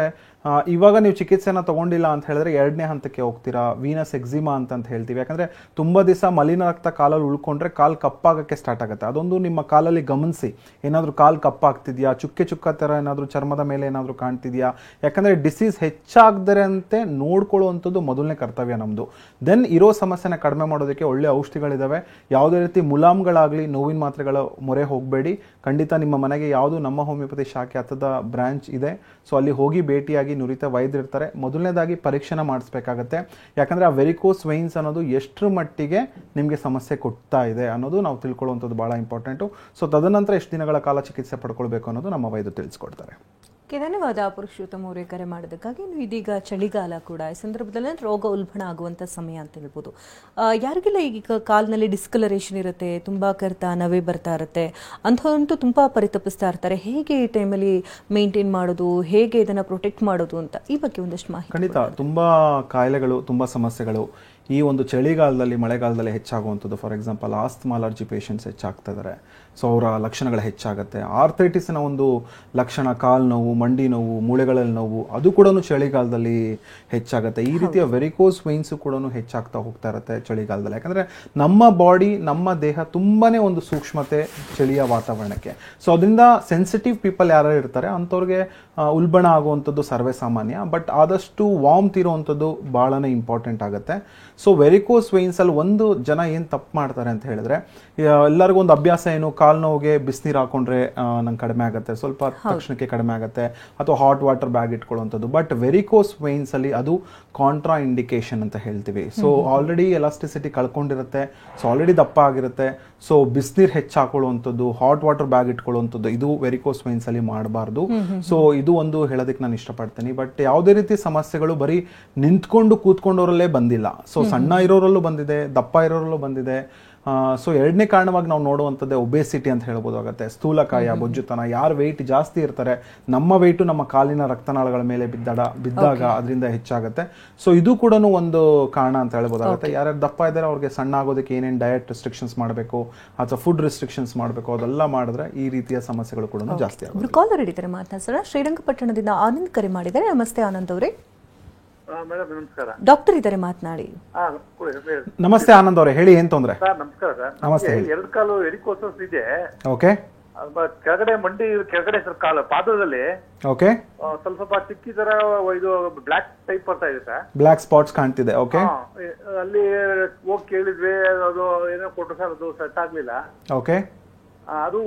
ಇವಾಗ ನೀವು ಚಿಕಿತ್ಸೆನ ತೊಗೊಂಡಿಲ್ಲ ಅಂತ ಹೇಳಿದ್ರೆ 2ನೇ ಹಂತಕ್ಕೆ ಹೋಗ್ತೀರಾ, ವೀನಸ್ ಎಕ್ಸಿಮಾ ಅಂತ ಹೇಳ್ತೀವಿ. ಯಾಕಂದರೆ ತುಂಬ ದಿವಸ ಮಲಿನ ರಕ್ತ ಕಾಲಲ್ಲಿ ಉಳ್ಕೊಂಡ್ರೆ ಕಾಲು ಕಪ್ಪಾಗೋಕ್ಕೆ ಸ್ಟಾರ್ಟ್ ಆಗುತ್ತೆ. ಅದೊಂದು ನಿಮ್ಮ ಕಾಲಲ್ಲಿ ಗಮನಿಸಿ, ಏನಾದರೂ ಕಾಲು ಕಪ್ಪಾಗ್ತಿದೆಯಾ, ಚುಕ್ಕೆ ಥರ ಏನಾದರೂ ಚರ್ಮದ ಮೇಲೆ ಏನಾದರೂ ಕಾಣ್ತಿದೆಯಾ. ಯಾಕಂದರೆ ಡಿಸೀಸ್ ಹೆಚ್ಚಾಗದರೆ ಅಂತೆ ನೋಡ್ಕೊಳ್ಳುವಂಥದ್ದು ಮೊದಲನೇ ಕರ್ತವ್ಯ ನಮ್ಮದು. ದೆನ್ ಇರೋ ಸಮಸ್ಯೆನ ಕಡಿಮೆ ಮಾಡೋದಕ್ಕೆ ಒಳ್ಳೆ ಔಷಧಿಗಳಿದ್ದಾವೆ. ಯಾವುದೇ ರೀತಿ ಮುಲಾಮ್ಗಳಾಗಲಿ ನೋವಿನ ಮಾತ್ರೆಗಳ ಮೊರೆ ಹೋಗಬೇಡಿ. ಖಂಡಿತ ನಿಮ್ಮ ಮನೆಗೆ ಯಾವುದು ನಮ್ಮ ಹೋಮಿಯೋಪತಿ ಶಾಖೆ ಹತ್ತದ ಬ್ರಾಂಚ್ ಇದೆ, ಸೊ ಅಲ್ಲಿ ಹೋಗಿ ಭೇಟಿಯಾಗಿ ನುರಿತ ವೈದ್ಯರಿರ್ತಾರೆ. ಮೊದಲನೇದಾಗಿ ಪರೀಕ್ಷೆನ ಮಾಡಿಸ್ಬೇಕಾಗತ್ತೆ. ಯಾಕಂದರೆ ಆ ವೆರಿಕೋಸ್ ವೈನ್ಸ್ ಅನ್ನೋದು ಎಷ್ಟರ ಮಟ್ಟಿಗೆ ನಿಮಗೆ ಸಮಸ್ಯೆ ಕೊಡ್ತಾ ಇದೆ ಅನ್ನೋದು ನಾವು ತಿಳ್ಕೊಳ್ಳುವಂಥದ್ದು ಭಾಳ ಇಂಪಾರ್ಟೆಂಟು. ಸೊ ತದನಂತರ ಎಷ್ಟು ದಿನಗಳ ಕಾಲ ಚಿಕಿತ್ಸೆ ಪಡ್ಕೊಳ್ಬೇಕು ಅನ್ನೋದು ನಮ್ಮ ವೈದ್ಯರು ತಿಳಿಸ್ಕೊಡ್ತಾರೆ. ಧನ್ಯವಾದ ಪುರುಷೋತ್ತಮ್ ಅವರೇ ಕರೆ ಮಾಡೋದಕ್ಕಾಗಿ. ಇದೀಗ ಚಳಿಗಾಲ ಕೂಡ, ಈ ಸಂದರ್ಭದಲ್ಲಿ ರೋಗ ಉಲ್ಬಣ ಆಗುವಂಥ ಸಮಯ ಅಂತ ಹೇಳ್ಬೋದು. ಯಾರಿಗೆಲ್ಲ ಈಗ ಕಾಲಿನಲ್ಲಿ ಡಿಸ್ಕಲರೇಷನ್ ಇರುತ್ತೆ, ತುಂಬ ಕರ್ತ ನವೆ ಬರ್ತಾ ಇರುತ್ತೆ, ಅಂಥವಂತೂ ತುಂಬ ಪರಿತಪಿಸ್ತಾ ಇರ್ತಾರೆ. ಹೇಗೆ ಈ ಟೈಮಲ್ಲಿ ಮೇಂಟೈನ್ ಮಾಡೋದು, ಹೇಗೆ ಇದನ್ನು ಪ್ರೊಟೆಕ್ಟ್ ಮಾಡೋದು ಅಂತ ಈ ಬಗ್ಗೆ ಒಂದಷ್ಟು ಮಾಹಿತಿ. ಖಂಡಿತ ತುಂಬ ಕಾಯಿಲೆಗಳು, ತುಂಬ ಸಮಸ್ಯೆಗಳು ಈ ಒಂದು ಚಳಿಗಾಲದಲ್ಲಿ, ಮಳೆಗಾಲದಲ್ಲಿ ಹೆಚ್ಚಾಗುವಂಥದ್ದು. For example asthma allergy patients ಹೆಚ್ಚಾಗ್ತಾ ಇದ್ದಾರೆ, ಸೊ ಅವರ ಲಕ್ಷಣಗಳು ಹೆಚ್ಚಾಗುತ್ತೆ. ಆರ್ಥೈಟಿಸ್ನ ಒಂದು ಲಕ್ಷಣ, ಕಾಲು ನೋವು, ಮಂಡಿ ನೋವು, ಮೂಳೆಗಳಲ್ಲಿ ನೋವು, ಅದು ಕೂಡ ಚಳಿಗಾಲದಲ್ಲಿ ಹೆಚ್ಚಾಗುತ್ತೆ. ಈ ರೀತಿಯ ವೆರಿಕೋಸ್ ವೈನ್ಸು ಕೂಡ ಹೆಚ್ಚಾಗ್ತಾ ಹೋಗ್ತಾ ಇರುತ್ತೆ ಚಳಿಗಾಲದಲ್ಲಿ. ಯಾಕಂದರೆ ನಮ್ಮ ಬಾಡಿ, ನಮ್ಮ ದೇಹ ತುಂಬಾ ಒಂದು ಸೂಕ್ಷ್ಮತೆ ಚಳಿಯ ವಾತಾವರಣಕ್ಕೆ. ಸೊ ಅದರಿಂದ ಸೆನ್ಸಿಟಿವ್ ಪೀಪಲ್ ಯಾರು ಇರ್ತಾರೆ ಅಂಥವ್ರಿಗೆ ಉಲ್ಬಣ ಆಗುವಂಥದ್ದು ಸರ್ವೇ ಸಾಮಾನ್ಯ. ಬಟ್ ಆದಷ್ಟು ವಾರ್ಮ್ತ್ ಇರುವಂಥದ್ದು ಭಾಳನೇ ಇಂಪಾರ್ಟೆಂಟ್ ಆಗುತ್ತೆ. ಸೊ ವೆರಿಕೋಸ್ ವೈನ್ಸಲ್ಲಿ ಒಂದು ಜನ ಏನು ತಪ್ಪು ಮಾಡ್ತಾರೆ ಅಂತ ಹೇಳಿದ್ರೆ, ಎಲ್ಲರಿಗೂ ಒಂದು ಅಭ್ಯಾಸ ಏನು, ಕಾಲು ನೋವಿಗೆ ಬಿಸಿನೀರು ಹಾಕೊಂಡ್ರೆ ನಂಗೆ ಕಡಿಮೆ ಆಗುತ್ತೆ, ಸ್ವಲ್ಪ ತಕ್ಷಣಕ್ಕೆ ಕಡಿಮೆ ಆಗುತ್ತೆ, ಅಥವಾ ಹಾಟ್ ವಾಟರ್ ಬ್ಯಾಗ್ ಇಟ್ಕೊಳ್ಳುವಂಥದ್ದು. ಬಟ್ ವೆರಿಕೋಸ್ ವೈನ್ಸಲ್ಲಿ ಅದು ಕಾಂಟ್ರಾ ಇಂಡಿಕೇಶನ್ ಅಂತ ಹೇಳ್ತೀವಿ. ಸೊ ಆಲ್ರೆಡಿ ಎಲಾಸ್ಟಿಸಿಟಿ ಕಳ್ಕೊಂಡಿರುತ್ತೆ, ಸೊ ಆಲ್ರೆಡಿ ದಪ್ಪ ಆಗಿರುತ್ತೆ. ಸೊ ಬಿಸಿನೀರು ಹೆಚ್ಚು ಹಾಕೊಳ್ಳುವಂಥದ್ದು, ಹಾಟ್ ವಾಟರ್ ಬ್ಯಾಗ್ ಇಟ್ಕೊಳ್ಳುವಂಥದ್ದು, ಇದು ವೆರಿಕೋಸ್ ವೈನ್ಸಲ್ಲಿ ಮಾಡಬಾರ್ದು. ಸೊ ಇದು ಒಂದು ಹೇಳೋದಕ್ಕೆ ನಾನು ಇಷ್ಟಪಡ್ತೀನಿ. ಬಟ್ ಯಾವುದೇ ರೀತಿ ಸಮಸ್ಯೆಗಳು ಬರೀ ನಿಂತ್ಕೊಂಡು ಕೂತ್ಕೊಂಡವರಲ್ಲೇ ಬಂದಿಲ್ಲ. ಸೊ ಸಣ್ಣ ಇರೋರಲ್ಲೂ ಬಂದಿದೆ, ದಪ್ಪ ಇರೋರಲ್ಲೂ ಬಂದಿದೆ, ಸೊ ಎರಡನೇ ಕಾರಣವಾಗಿ ನಾವು ನೋಡುವಂಥದ್ದೇ ಒಬೇಸಿಟಿ ಅಂತ ಹೇಳ್ಬೋದಾಗತ್ತೆ. ಸ್ಥೂಲಕಾಯ, ಬೊಜ್ಜುತನ. ಯಾರು ವೆಯ್ಟ್ ಜಾಸ್ತಿ ಇರ್ತಾರೆ, ನಮ್ಮ ವೆಯ್ಟು ನಮ್ಮ ಕಾಲಿನ ರಕ್ತನಾಳಗಳ ಮೇಲೆ ಬಿದ್ದಾಗ ಅದರಿಂದ ಹೆಚ್ಚಾಗುತ್ತೆ. ಸೊ ಇದು ಕೂಡ ಒಂದು ಕಾರಣ ಅಂತ ಹೇಳ್ಬೋದಾಗುತ್ತೆ. ಯಾರ್ಯಾರು ದಪ್ಪ ಇದ್ದಾರೆ ಅವ್ರಿಗೆ ಸಣ್ಣ ಆಗೋದಕ್ಕೆ ಏನೇನು ಡಯಟ್ ರೆಸ್ಟ್ರಿಕ್ಷನ್ಸ್ ಮಾಡಬೇಕು ಅಥವಾ ಫುಡ್ ರೆಸ್ಟ್ರಿಕ್ಷನ್ಸ್ ಮಾಡಬೇಕು ಅದೆಲ್ಲ ಮಾಡಿದ್ರೆ ಈ ರೀತಿಯ ಸಮಸ್ಯೆಗಳು ಕೂಡ ಜಾಸ್ತಿ ಆಗುತ್ತೆ. ಕಾಲರ್ ಹಿಡಿತಾರೆ ಮಾತನಾಡ್ಸೋಣ. ಶ್ರೀರಂಗಪಟ್ಟಣದಿಂದ ಆನಂದ್ ಕರೆ ಮಾಡಿದ್ದಾರೆ. ನಮಸ್ತೆ ಆನಂದ್ ಅವರೇ. ಮೇಡಮ್ ನಮಸ್ಕಾರ. ಡಾಕ್ಟರ್ ಇದ್ದಾರೆ, ಮಾತನಾಡಿ. ನಮಸ್ತೆ ಆನಂದ್ ಅವರೇ, ಹೇಳಿ ಏನ್ ತೊಂದ್ರೆ? ಸರ್ ನಮಸ್ಕಾರ ಸರ್. ನಮಸ್ತೆ. ಎರಡು ಕಾಲು ವೆರಿಕೋಸಸ್ ಇದೆ. ಓಕೆ. ಕೆಳಗಡೆ ಮಂಡಿ ಕೆಳಗಡೆ ಸರ್ ಕಾಲು ಪಾದದಲ್ಲಿ ಓಕೆ ಸ್ವಲ್ಪ ಚಿಕ್ಕಿ ತರ ಇದು ಬ್ಲಾಕ್ ಟೈಪ್ ಬರ್ತಾ ಇದೆ ಸರ್. ಬ್ಲಾಕ್ ಸ್ಪಾಟ್ಸ್ ಕಾಣ್ತಿದೆ. ಓಕೆ. ಅಲ್ಲಿ ಹೋಗಿ ಕೇಳಿದ್ವಿ, ಅದು ಏನೋ ಕೊಟ್ಟರು ಸರ್, ಅದು ಸೆಟ್ ಆಗ್ಲಿಲ್ಲ. ಓಕೆ. ಅದು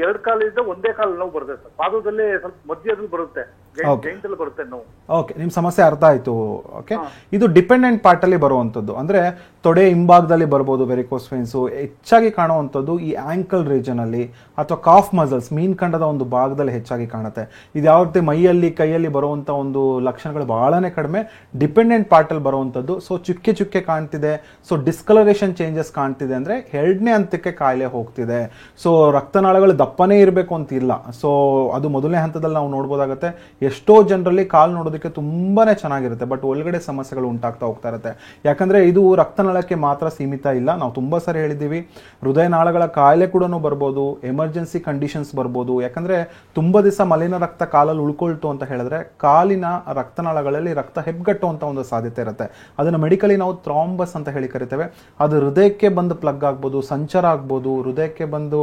ಎರಡು ಕಾಲಿಂದ ಒಂದೇ ಕಾಲು ನೋವು ಬರುತ್ತೆ ಸರ್. ಪಾದದಲ್ಲಿ ಸ್ವಲ್ಪ ಮಧ್ಯದಲ್ಲಿ ಬರುತ್ತೆ, ಜಾಯಿಂಟ್ ಅಲ್ಲಿ ಬರುತ್ತೆ ನೋವು. ಓಕೆ, ನಿಮ್ ಸಮಸ್ಯೆ ಅರ್ಥ ಆಯ್ತು. ಓಕೆ, ಇದು ಡಿಪೆಂಡೆಂಟ್ ಪಾರ್ಟ್ ಅಲ್ಲಿ ಬರುವಂತದ್ದು. ಅಂದ್ರೆ ತೊಡೆ ಹಿಂಭಾಗದಲ್ಲಿ ಬರ್ಬೋದು ವೆರಿಕೋಸ್ ವೇನ್ಸ್. ಹೆಚ್ಚಾಗಿ ಕಾಣುವಂಥದ್ದು ಈ ಆಂಕಲ್ ರೀಜನ್ ಅಲ್ಲಿ ಅಥವಾ ಕಾಫ್ ಮಸಲ್ಸ್, ಮೀನ್ಖಂಡದ ಒಂದು ಭಾಗದಲ್ಲಿ ಹೆಚ್ಚಾಗಿ ಕಾಣುತ್ತೆ. ಇದು ಯಾವ ರೀತಿ ಮೈಯಲ್ಲಿ ಕೈಯಲ್ಲಿ ಬರುವಂತ ಒಂದು ಲಕ್ಷಣಗಳು ಬಹಳನೇ ಕಡಿಮೆ, ಡಿಪೆಂಡೆಂಟ್ ಪಾರ್ಟ್ ಅಲ್ಲಿ ಬರುವಂತದ್ದು. ಸೊ ಚುಕ್ಕೆ ಚುಕ್ಕೆ ಕಾಣ್ತಿದೆ, ಸೊ ಡಿಸ್ಕಲರೇಷನ್ ಚೇಂಜಸ್ ಕಾಣ್ತಿದೆ ಅಂದ್ರೆ ಎರಡನೇ ಹಂತಕ್ಕೆ ಕಾಯಿಲೆ ಹೋಗ್ತಿದೆ. ಸೊ ರಕ್ತನಾಳಗಳು ದಪ್ಪನೇ ಇರಬೇಕು ಅಂತ ಇಲ್ಲ. ಸೊ ಅದು ಮೊದಲನೇ ಹಂತದಲ್ಲಿ ನಾವು ನೋಡ್ಬೋದಾಗತ್ತೆ. ಎಷ್ಟೋ ಜನರಲ್ಲಿ ಕಾಲು ನೋಡೋದಕ್ಕೆ ತುಂಬಾನೇ ಚೆನ್ನಾಗಿರುತ್ತೆ, ಬಟ್ ಒಳಗಡೆ ಸಮಸ್ಯೆಗಳು ಉಂಟಾಗ್ತಾ ಹೋಗ್ತಾ ಇರುತ್ತೆ. ಯಾಕಂದ್ರೆ ಇದು ರಕ್ತನಾಳಕ್ಕೆ ಮಾತ್ರ ಸೀಮಿತ ಇಲ್ಲ. ನಾವು ತುಂಬಾ ಸರಿ ಹೇಳಿದ್ದೀವಿ, ಹೃದಯನಾಳಗಳ ಕಾಯಿಲೆ ಕೂಡ ಬರ್ಬೋದು, ಎಮರ್ಜೆನ್ಸಿ ಕಂಡೀಷನ್ಸ್ ಬರ್ಬೋದು. ಯಾಕಂದ್ರೆ ತುಂಬಾ ದಿವಸ ಮಲಿನ ರಕ್ತ ಕಾಲಲ್ಲಿ ಉಳ್ಕೊಳ್ತು ಅಂತ ಹೇಳಿದ್ರೆ ಕಾಲಿನ ರಕ್ತನಾಳಗಳಲ್ಲಿ ರಕ್ತ ಹೆಬ್ಬಗಟ್ಟುವಂತ ಒಂದು ಸಾಧ್ಯತೆ ಇರುತ್ತೆ. ಅದನ್ನ ಮೆಡಿಕಲಿ ನಾವು ಥ್ರಾಂಬಸ್ ಅಂತ ಹೇಳಿ ಕರಿತೇವೆ. ಅದು ಹೃದಯಕ್ಕೆ ಬಂದು ಪ್ಲಗ್ ಆಗ್ಬೋದು, ಸಂಚಾರ ಆಗ್ಬೋದು, ಹೃದಯಕ್ಕೆ ಬಂದು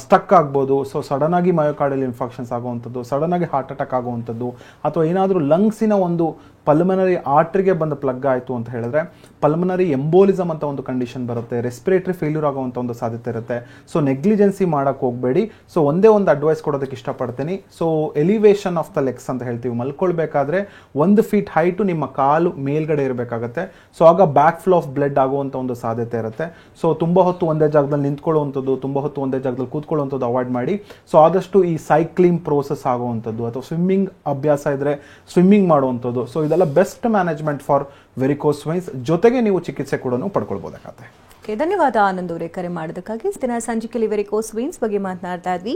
ಸ್ಟಕ್ ಆಗ್ಬೋದು. ಸೊ ಸಡನ್ ಆಗಿ ಮಯೋಕಾರ್ಡಿಯಲ್ ಇನ್ಫೆಕ್ಷನ್ಸ್ ಆಗುವಂಥದ್ದು, ಸಡನ್ ಆಗಿ ಹಾರ್ಟ್ ಅಟ್ಯಾಕ್ ಆಗುವಂಥದ್ದು, ಅಥವಾ ಏನಾದರೂ ಲಂಗ್ಸಿನ ಒಂದು ಪಲ್ಮನರಿ ಆರ್ಟ್ರಿಗೆ ಬಂದು ಪ್ಲಗ್ ಆಯಿತು ಅಂತ ಹೇಳಿದ್ರೆ ಪಲ್ಮನರಿ ಎಂಬೋಲಿಸಮ್ ಅಂತ ಒಂದು ಕಂಡೀಷನ್ ಬರುತ್ತೆ. ರೆಸ್ಪಿರೇಟರಿ ಫೇಲ್ಯೂರ್ ಆಗುವಂಥ ಒಂದು ಸಾಧ್ಯತೆ ಇರುತ್ತೆ. ಸೊ ನೆಗ್ಲಿಜೆನ್ಸಿ ಮಾಡಕ್ಕೆ ಹೋಗಬೇಡಿ. ಸೊ ಒಂದೇ ಒಂದು ಅಡ್ವೈಸ್ ಕೊಡೋದಕ್ಕೆ ಇಷ್ಟಪಡ್ತೀನಿ. So elevation of the legs ಅಂತ ಹೇಳ್ತೀವಿ. ಮಲ್ಕೊಳ್ಬೇಕಾದ್ರೆ 1 ಫೀಟ್ ಹೈಟು ನಿಮ್ಮ ಕಾಲು ಮೇಲ್ಗಡೆ ಇರಬೇಕಾಗತ್ತೆ. ಸೊ ಆಗ ಬ್ಯಾಕ್ ಫ್ಲೋ ಆಫ್ ಬ್ಲಡ್ ಆಗುವಂಥ ಒಂದು ಸಾಧ್ಯತೆ ಇರುತ್ತೆ. ಸೊ ತುಂಬ ಹೊತ್ತು ಒಂದೇ ಜಾಗದಲ್ಲಿ ನಿಂತ್ಕೊಳ್ಳುವಂಥದ್ದು, ತುಂಬ ಹೊತ್ತು ಒಂದೇ ಜಾಗದಲ್ಲಿ ಕೂತ್ಕೊಳ್ಳುವಂಥದ್ದು ಅವಾಯ್ಡ್ ಮಾಡಿ. ಸೊ ಆದಷ್ಟು ಈ ಸೈಕ್ಲಿಂಗ್ ಪ್ರೋಸೆಸ್ ಆಗುವಂಥದ್ದು ಅಥವಾ ಸ್ವಿಮ್ಮಿಂಗ್ ಅಭ್ಯಾಸ ಇದ್ರೆ ಸ್ವಿಮ್ಮಿಂಗ್ ಮಾಡುವಂಥದ್ದು. ಸೊ ಇದೆಲ್ಲ best management for varicose wines. ಜೊತೆಗೆ ನೀವು ಚಿಕಿತ್ಸೆ ಕೂಡ ಪಡ್ಕೊಳ್ಬೋದಾಗತ್ತೆ. ಧನ್ಯವಾದ ಆನಂದ್ ಅವರೇ ಕರೆ ಮಾಡೋದಕ್ಕಾಗಿ. ದಿನ ಸಂಚಿಕೆಯಲ್ಲಿ ವೆರಿಕೋಸ್ ವೇನ್ಸ್ ಬಗ್ಗೆ ಮಾತನಾಡ್ತಾ ಇದ್ವಿ.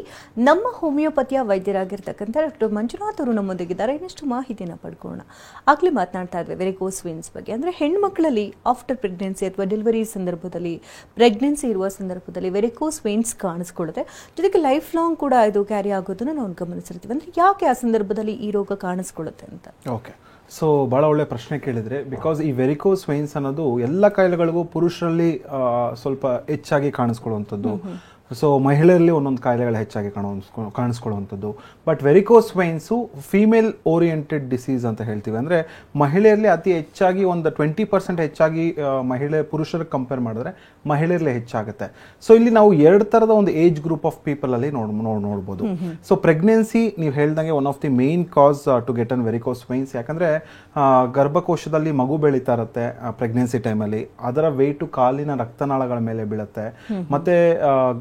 ನಮ್ಮ ಹೋಮಿಯೋಪತಿಯ ವೈದ್ಯರಾಗಿರ್ತಕ್ಕಂಥ ಡಾಕ್ಟರ್ ಮಂಜುನಾಥ್ ಅವರು ನಮ್ಮೊಂದಿಗಿದ್ದಾರೆ. ಇನ್ನಷ್ಟು ಮಾಹಿತಿಯನ್ನು ಪಡ್ಕೊಳ್ಳೋಣ. ಆಗಲೇ ಮಾತನಾಡ್ತಾ ಇದ್ವಿ ವೆರಿಕೋಸ್ ವೇನ್ಸ್ ಬಗ್ಗೆ. ಅಂದರೆ ಹೆಣ್ಮಕ್ಳಲ್ಲಿ ಆಫ್ಟರ್ ಪ್ರೆಗ್ನೆನ್ಸಿ ಅಥವಾ ಡೆಲಿವರಿ ಸಂದರ್ಭದಲ್ಲಿ, ಪ್ರೆಗ್ನೆನ್ಸಿ ಇರುವ ಸಂದರ್ಭದಲ್ಲಿ ವೆರಿಕೋಸ್ ವೇನ್ಸ್ ಕಾಣಿಸ್ಕೊಳ್ಳುತ್ತೆ. ಜೊತೆಗೆ ಲೈಫ್ ಲಾಂಗ್ ಕೂಡ ಇದು ಕ್ಯಾರಿ ಆಗೋದನ್ನು ನಾವು ಗಮನಿಸಿರ್ತೀವಿ. ಅಂದರೆ ಯಾಕೆ ಆ ಸಂದರ್ಭದಲ್ಲಿ ಈ ರೋಗ ಕಾಣಿಸ್ಕೊಳ್ಳುತ್ತೆ ಅಂತ. ಓಕೆ, ಸೊ ಭಾಳ ಒಳ್ಳೆ ಪ್ರಶ್ನೆ ಕೇಳಿದರೆ. ಬಿಕಾಸ್ ಈ ವೆರಿಕೋಸ್ ವೈನ್ಸ್ ಅನ್ನೋದು ಎಲ್ಲ ಕಾಯಿಲೆಗಳಿಗೂ ಪುರುಷರಲ್ಲಿ ಸ್ವಲ್ಪ ಹೆಚ್ಚಾಗಿ ಕಾಣಿಸ್ಕೊಳ್ಳುವಂಥದ್ದು. ಸೊ ಮಹಿಳೆಯರಲ್ಲಿ ಒಂದೊಂದು ಕಾಯಿಲೆಗಳು ಹೆಚ್ಚಾಗಿ ಕಾಣಿಸ್ಕೊಳ್ಳುವಂಥದ್ದು. But varicose veins female oriented disease ಅಂತ ಹೇಳ್ತೀವಿ. ಅಂದರೆ ಮಹಿಳೆಯರಲ್ಲಿ ಅತಿ ಹೆಚ್ಚಾಗಿ ಒಂದು 20% ಹೆಚ್ಚಾಗಿ ಪುರುಷರಿಗೆ ಕಂಪೇರ್ ಮಾಡಿದ್ರೆ ಮಹಿಳೆಯರಲ್ಲಿ ಹೆಚ್ಚಾಗುತ್ತೆ. ಸೊ ಇಲ್ಲಿ ನಾವು 2 ಥರದ ಒಂದು ಏಜ್ ಗ್ರೂಪ್ ಆಫ್ ಪೀಪಲ್ ಅಲ್ಲಿ ನೋಡ್ಬೋದು. ಸೊ ಪ್ರೆಗ್ನೆನ್ಸಿ ನೀವು ಹೇಳ್ದಂಗೆ one of the main cause to get an varicose veins. ಯಾಕಂದ್ರೆ ಗರ್ಭಕೋಶದಲ್ಲಿ ಮಗು ಬೆಳೀತಾ ಇರುತ್ತೆ ಪ್ರೆಗ್ನೆನ್ಸಿ ಟೈಮಲ್ಲಿ, ಅದರ ವೇಟು ಕಾಲಿನ ರಕ್ತನಾಳಗಳ ಮೇಲೆ ಬೀಳುತ್ತೆ. ಮತ್ತೆ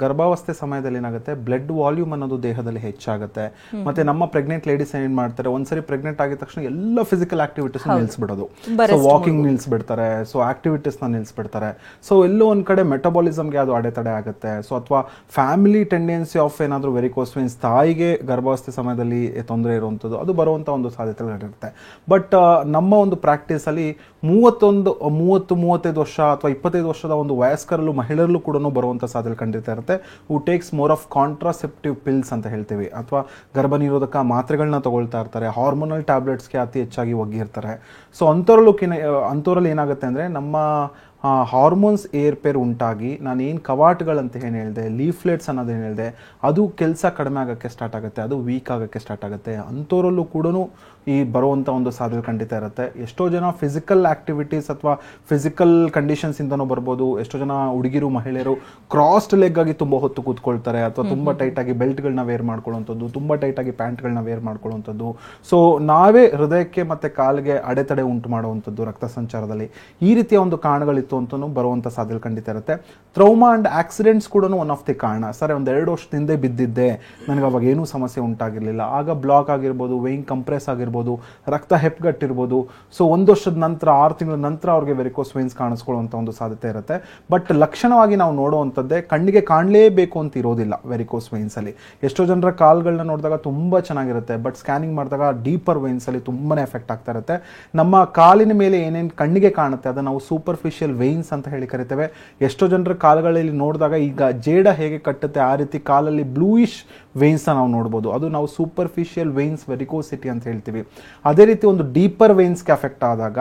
ಗರ್ಭಾವಸ್ಥೆ ಸಮಯದಲ್ಲಿ ಏನಾಗುತ್ತೆ, ಬ್ಲಡ್ ವಾಲ್ಯೂಮ್ ಅನ್ನೋದು ದೇಹದಲ್ಲಿ ಹೆಚ್ಚಾಗುತ್ತೆ. ಮತ್ತೆ ನಮ್ಮ ಪ್ರೆಗ್ನೆಂಟ್ ಲೇಡೀಸ್ ಏನ್ ಮಾಡ್ತಾರೆ, ಒಂದ್ಸರಿ ಪ್ರೆಗ್ನೆಂಟ್ ಆಗಿದ ತಕ್ಷಣ ಎಲ್ಲ ಫಿಸಿಕಲ್ ಆಕ್ಟಿವಿಟೀಸ್ ನಿಲ್ಸ್ಬಿಡೋದು. ಸೊ ವಾಕಿಂಗ್ ನಿಲ್ಸ್ಬಿಡ್ತಾರೆ, ಸೊ ಆಕ್ಟಿವಿಟೀಸ್ ನ ನಿಲ್ಸ್ಬಿಡ್ತಾರೆ. ಸೊ ಎಲ್ಲೋ ಒಂದ್ ಕಡೆ ಮೆಟಬಾಲಿಸಮ್ಗೆ ಅದು ಅಡೆತಡೆ ಆಗುತ್ತೆ. ಸೊ ಅಥವಾ ಫ್ಯಾಮಿಲಿ ಟೆಂಡೆನ್ಸಿ ಆಫ್ ಏನಾದರೂ ವೆರಿಕೋಸ್ ವೈನ್ಸ್, ತಾಯಿಗೆ ಗರ್ಭಾವಸ್ಥೆ ಸಮಯದಲ್ಲಿ ತೊಂದರೆ ಇರುವಂಥದ್ದು, ಅದು ಬರುವಂಥ ಒಂದು ಸಾಧ್ಯತೆಗಳಿರುತ್ತೆ. ಬಟ್ ನಮ್ಮ ಒಂದು ಪ್ರಾಕ್ಟೀಸ್ ಅಲ್ಲಿ 30-35 ವರ್ಷ ಅಥವಾ 25 ವರ್ಷದ ಒಂದು ವಯಸ್ಕರಲ್ಲೂ ಮಹಿಳೆಯರಲ್ಲೂ ಕೂಡ ಬರುವಂಥ ಸಾಧ್ಯತೆ ಖಂಡಿತ ಇರುತ್ತೆ. ಹೂ takes more of contraceptive pills ಅಂತ ಹೇಳ್ತೀವಿ, ಅಥವಾ ಗರ್ಭ ನಿರೋಧಕ ಮಾತ್ರೆಗಳನ್ನ ತಗೊಳ್ತಾ ಇರ್ತಾರೆ, ಹಾರ್ಮೋನಲ್ ಟ್ಯಾಬ್ಲೆಟ್ಸ್ಗೆ ಅತಿ ಹೆಚ್ಚಾಗಿ ಒಗ್ಗಿರ್ತಾರೆ. ಸೊ ಅಂಥವ್ರಲ್ಲಿ ಏನಾಗುತ್ತೆ ಅಂದರೆ ನಮ್ಮ ಹಾರ್ಮೋನ್ಸ್ ಏರ್ಪೇರ್ ಉಂಟಾಗಿ ನಾನು ಏನು ಕವಾಟುಗಳಂತ ಏನು ಹೇಳಿದೆ, ಲೀಫ್ಲೆಟ್ಸ್ ಅನ್ನೋದೇನು ಹೇಳಿದೆ, ಅದು ಕೆಲಸ ಕಡಿಮೆ ಆಗೋಕ್ಕೆ ಸ್ಟಾರ್ಟ್ ಆಗುತ್ತೆ, ಅದು ವೀಕ್ ಆಗೋಕ್ಕೆ ಸ್ಟಾರ್ಟ್ ಆಗುತ್ತೆ. ಅಂಥವರಲ್ಲೂ ಕೂಡ ಈ ಬರುವಂಥ ಒಂದು ಸಾಧ್ಯತೆ ಖಂಡಿತ ಇರುತ್ತೆ. ಎಷ್ಟೋ ಜನ ಫಿಸಿಕಲ್ ಆಕ್ಟಿವಿಟೀಸ್ ಅಥವಾ ಫಿಸಿಕಲ್ ಕಂಡೀಷನ್ಸ್ ಇಂದನೂ ಬರ್ಬೋದು. ಎಷ್ಟೋ ಜನ ಹುಡುಗಿರು ಮಹಿಳೆಯರು ಕ್ರಾಸ್ಡ್ ಲೆಗ್ ಆಗಿ ತುಂಬ ಹೊತ್ತು ಕೂತ್ಕೊಳ್ತಾರೆ, ಅಥವಾ ತುಂಬ ಟೈಟಾಗಿ ಬೆಲ್ಟ್ಗಳನ್ನ ವೇರ್ ಮಾಡ್ಕೊಳ್ಳುವಂಥದ್ದು, ತುಂಬ ಟೈಟಾಗಿ ಪ್ಯಾಂಟ್ಗಳನ್ನ ವೇರ್ ಮಾಡ್ಕೊಳ್ಳುವಂಥದ್ದು. ಸೊ ನಾವೇ ಹೃದಯಕ್ಕೆ ಮತ್ತು ಕಾಲಿಗೆ ಅಡೆತಡೆ ಉಂಟು ಮಾಡುವಂಥದ್ದು ರಕ್ತ ಸಂಚಾರದಲ್ಲಿ. ಈ ರೀತಿಯ ಒಂದು ಕಾರಣಗಳು ಇತ್ತು ಅಂತಲೂ ಬರುವಂಥ ಸಾಧ್ಯತೆ ಖಂಡಿತ ಇರುತ್ತೆ. ಟ್ರೌಮಾ ಆ್ಯಂಡ್ ಆಕ್ಸಿಡೆಂಟ್ಸ್ ಕೂಡ ಒನ್ ಆಫ್ ದಿ ಕಾರಣ. ಸರ್, ಒಂದು 2 ವರ್ಷದ ಹಿಂದೆ ಬಿದ್ದಿದ್ದೆ, ನನಗೆ ಅವಾಗ ಏನೂ ಸಮಸ್ಯೆ ಉಂಟಾಗಿರಲಿಲ್ಲ, ಆಗ ಬ್ಲಾಕ್ ಆಗಿರ್ಬೋದು, ವೇನ್ ಕಂಪ್ರೆಸ್ ಆಗಿರ್ಬೋದು, ರಕ್ತ ಹೆಪ್ಪುಗಟ್ಟಿರ್ಬೋದು. ಸೊ 1 ವರ್ಷದ ನಂತರ 6 ತಿಂಗಳ ನಂತರ ಅವ್ರಿಗೆ ವೆರಿಕೋಸ್ ವೇನ್ಸ್ ಕಾಣಿಸ್ಕೊಳ್ಳುವಂಥ ಒಂದು ಸಾಧ್ಯತೆ ಇರುತ್ತೆ. ಬಟ್ ಲಕ್ಷಣವಾಗಿ ನಾವು ನೋಡುವಂಥದ್ದೇ ಕಣ್ಣಿಗೆ ಕಾಣಲೇಬೇಕು ಅಂತ ಇರೋದಿಲ್ಲ ವೆರಿಕೋಸ್ ವೇನ್ಸಲ್ಲಿ. ಎಷ್ಟೋ ಜನರ ಕಾಲ್ಗಳನ್ನ ನೋಡಿದಾಗ ತುಂಬ ಚೆನ್ನಾಗಿರುತ್ತೆ, ಬಟ್ ಸ್ಕ್ಯಾನಿಂಗ್ ಮಾಡಿದಾಗ ಡೀಪರ್ ವೇನ್ಸಲ್ಲಿ ತುಂಬಾ ಎಫೆಕ್ಟ್ ಆಗ್ತಾ ಇರುತ್ತೆ. ನಮ್ಮ ಕಾಲಿನ ಮೇಲೆ ಏನೇನು ಕಣ್ಣಿಗೆ ಕಾಣುತ್ತೆ ಅದನ್ನು ನಾವು ಸೂಪರ್ಫಿಷಿಯಲ್ ವೇನ್ಸ್ ಅಂತ ಹೇಳಿ ಕರಿತೇವೆ. ಎಷ್ಟೋ ಜನರ ಕಾಲುಗಳಲ್ಲಿ ನೋಡಿದಾಗ ಈಗ ಜೇಡ ಹೇಗೆ ಕಟ್ಟುತ್ತೆ ಆ ರೀತಿ ಕಾಲಲ್ಲಿ ಬ್ಲೂಯಿಶ್ ವೇನ್ಸ್ನ ನಾವು ನೋಡ್ಬೋದು. ಅದು ನಾವು ಸೂಪರ್ಫಿಷಿಯಲ್ ವೇನ್ಸ್ ವೆರಿಕೋಸಿಟಿ ಅಂತ ಹೇಳ್ತೀವಿ. ಅದೇ ರೀತಿ ಒಂದು ಡೀಪರ್ ವೇನ್ಸ್ಗೆ ಅಫೆಕ್ಟ್ ಆದಾಗ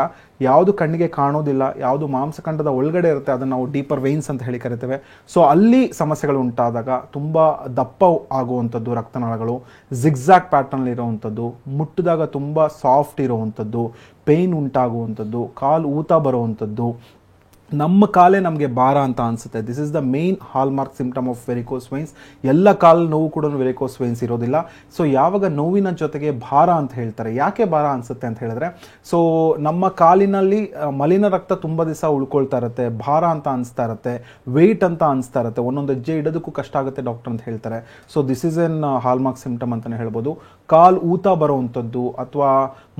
ಯಾವುದು ಕಣ್ಣಿಗೆ ಕಾಣೋದಿಲ್ಲ, ಯಾವುದು ಮಾಂಸಖಂಡದ ಒಳಗಡೆ ಇರುತ್ತೆ ಅದನ್ನು ನಾವು ಡೀಪರ್ ವೇನ್ಸ್ ಅಂತ ಹೇಳಿ ಕರಿತೇವೆ. ಸೊ ಅಲ್ಲಿ ಸಮಸ್ಯೆಗಳು ಉಂಟಾದಾಗ ತುಂಬ ದಪ್ಪ ಆಗುವಂಥದ್ದು ರಕ್ತನಾಳಗಳು, ಜಿಗ್ಜಾಗ್ ಪ್ಯಾಟರ್ನ್ ಇರುವಂಥದ್ದು, ಮುಟ್ಟಿದಾಗ ತುಂಬ ಸಾಫ್ಟ್ ಇರುವಂಥದ್ದು, ಪೇಯ್ನ್ ಉಂಟಾಗುವಂಥದ್ದು, ಕಾಲು ಊತ ಬರುವಂಥದ್ದು, ನಮ್ಮ ಕಾಲೇ ನಮಗೆ ಭಾರ ಅಂತ ಅನಿಸುತ್ತೆ. This is the main hallmark symptom of varicose wines. ಎಲ್ಲ ಕಾಲು ನೋವು ಕೂಡ ವೆರಿಕೋಸ್ ವೈನ್ಸ್ ಇರೋದಿಲ್ಲ. ಸೊ ಯಾವಾಗ ನೋವಿನ ಜೊತೆಗೆ ಭಾರ ಅಂತ ಹೇಳ್ತಾರೆ, ಯಾಕೆ ಭಾರ ಅನಿಸುತ್ತೆ ಅಂತ ಹೇಳಿದ್ರೆ, ಸೊ ನಮ್ಮ ಕಾಲಿನಲ್ಲಿ ಮಲಿನ ರಕ್ತ ತುಂಬ ದಿವಸ ಉಳ್ಕೊಳ್ತಾ ಇರುತ್ತೆ, ಭಾರ ಅಂತ ಅನಿಸ್ತಾ ಇರುತ್ತೆ, ವೆಯ್ಟ್ ಅಂತ ಅನಿಸ್ತಾ ಇರುತ್ತೆ, ಒಂದೊಂದು ಹೆಜ್ಜೆ ಇಡೋದಕ್ಕೂ ಕಷ್ಟ ಆಗುತ್ತೆ ಡಾಕ್ಟರ್ ಅಂತ ಹೇಳ್ತಾರೆ. So this is N hallmark symptom ಅಂತಲೇ ಹೇಳ್ಬೋದು. ಕಾಲು ಊತ ಬರುವಂಥದ್ದು ಅಥವಾ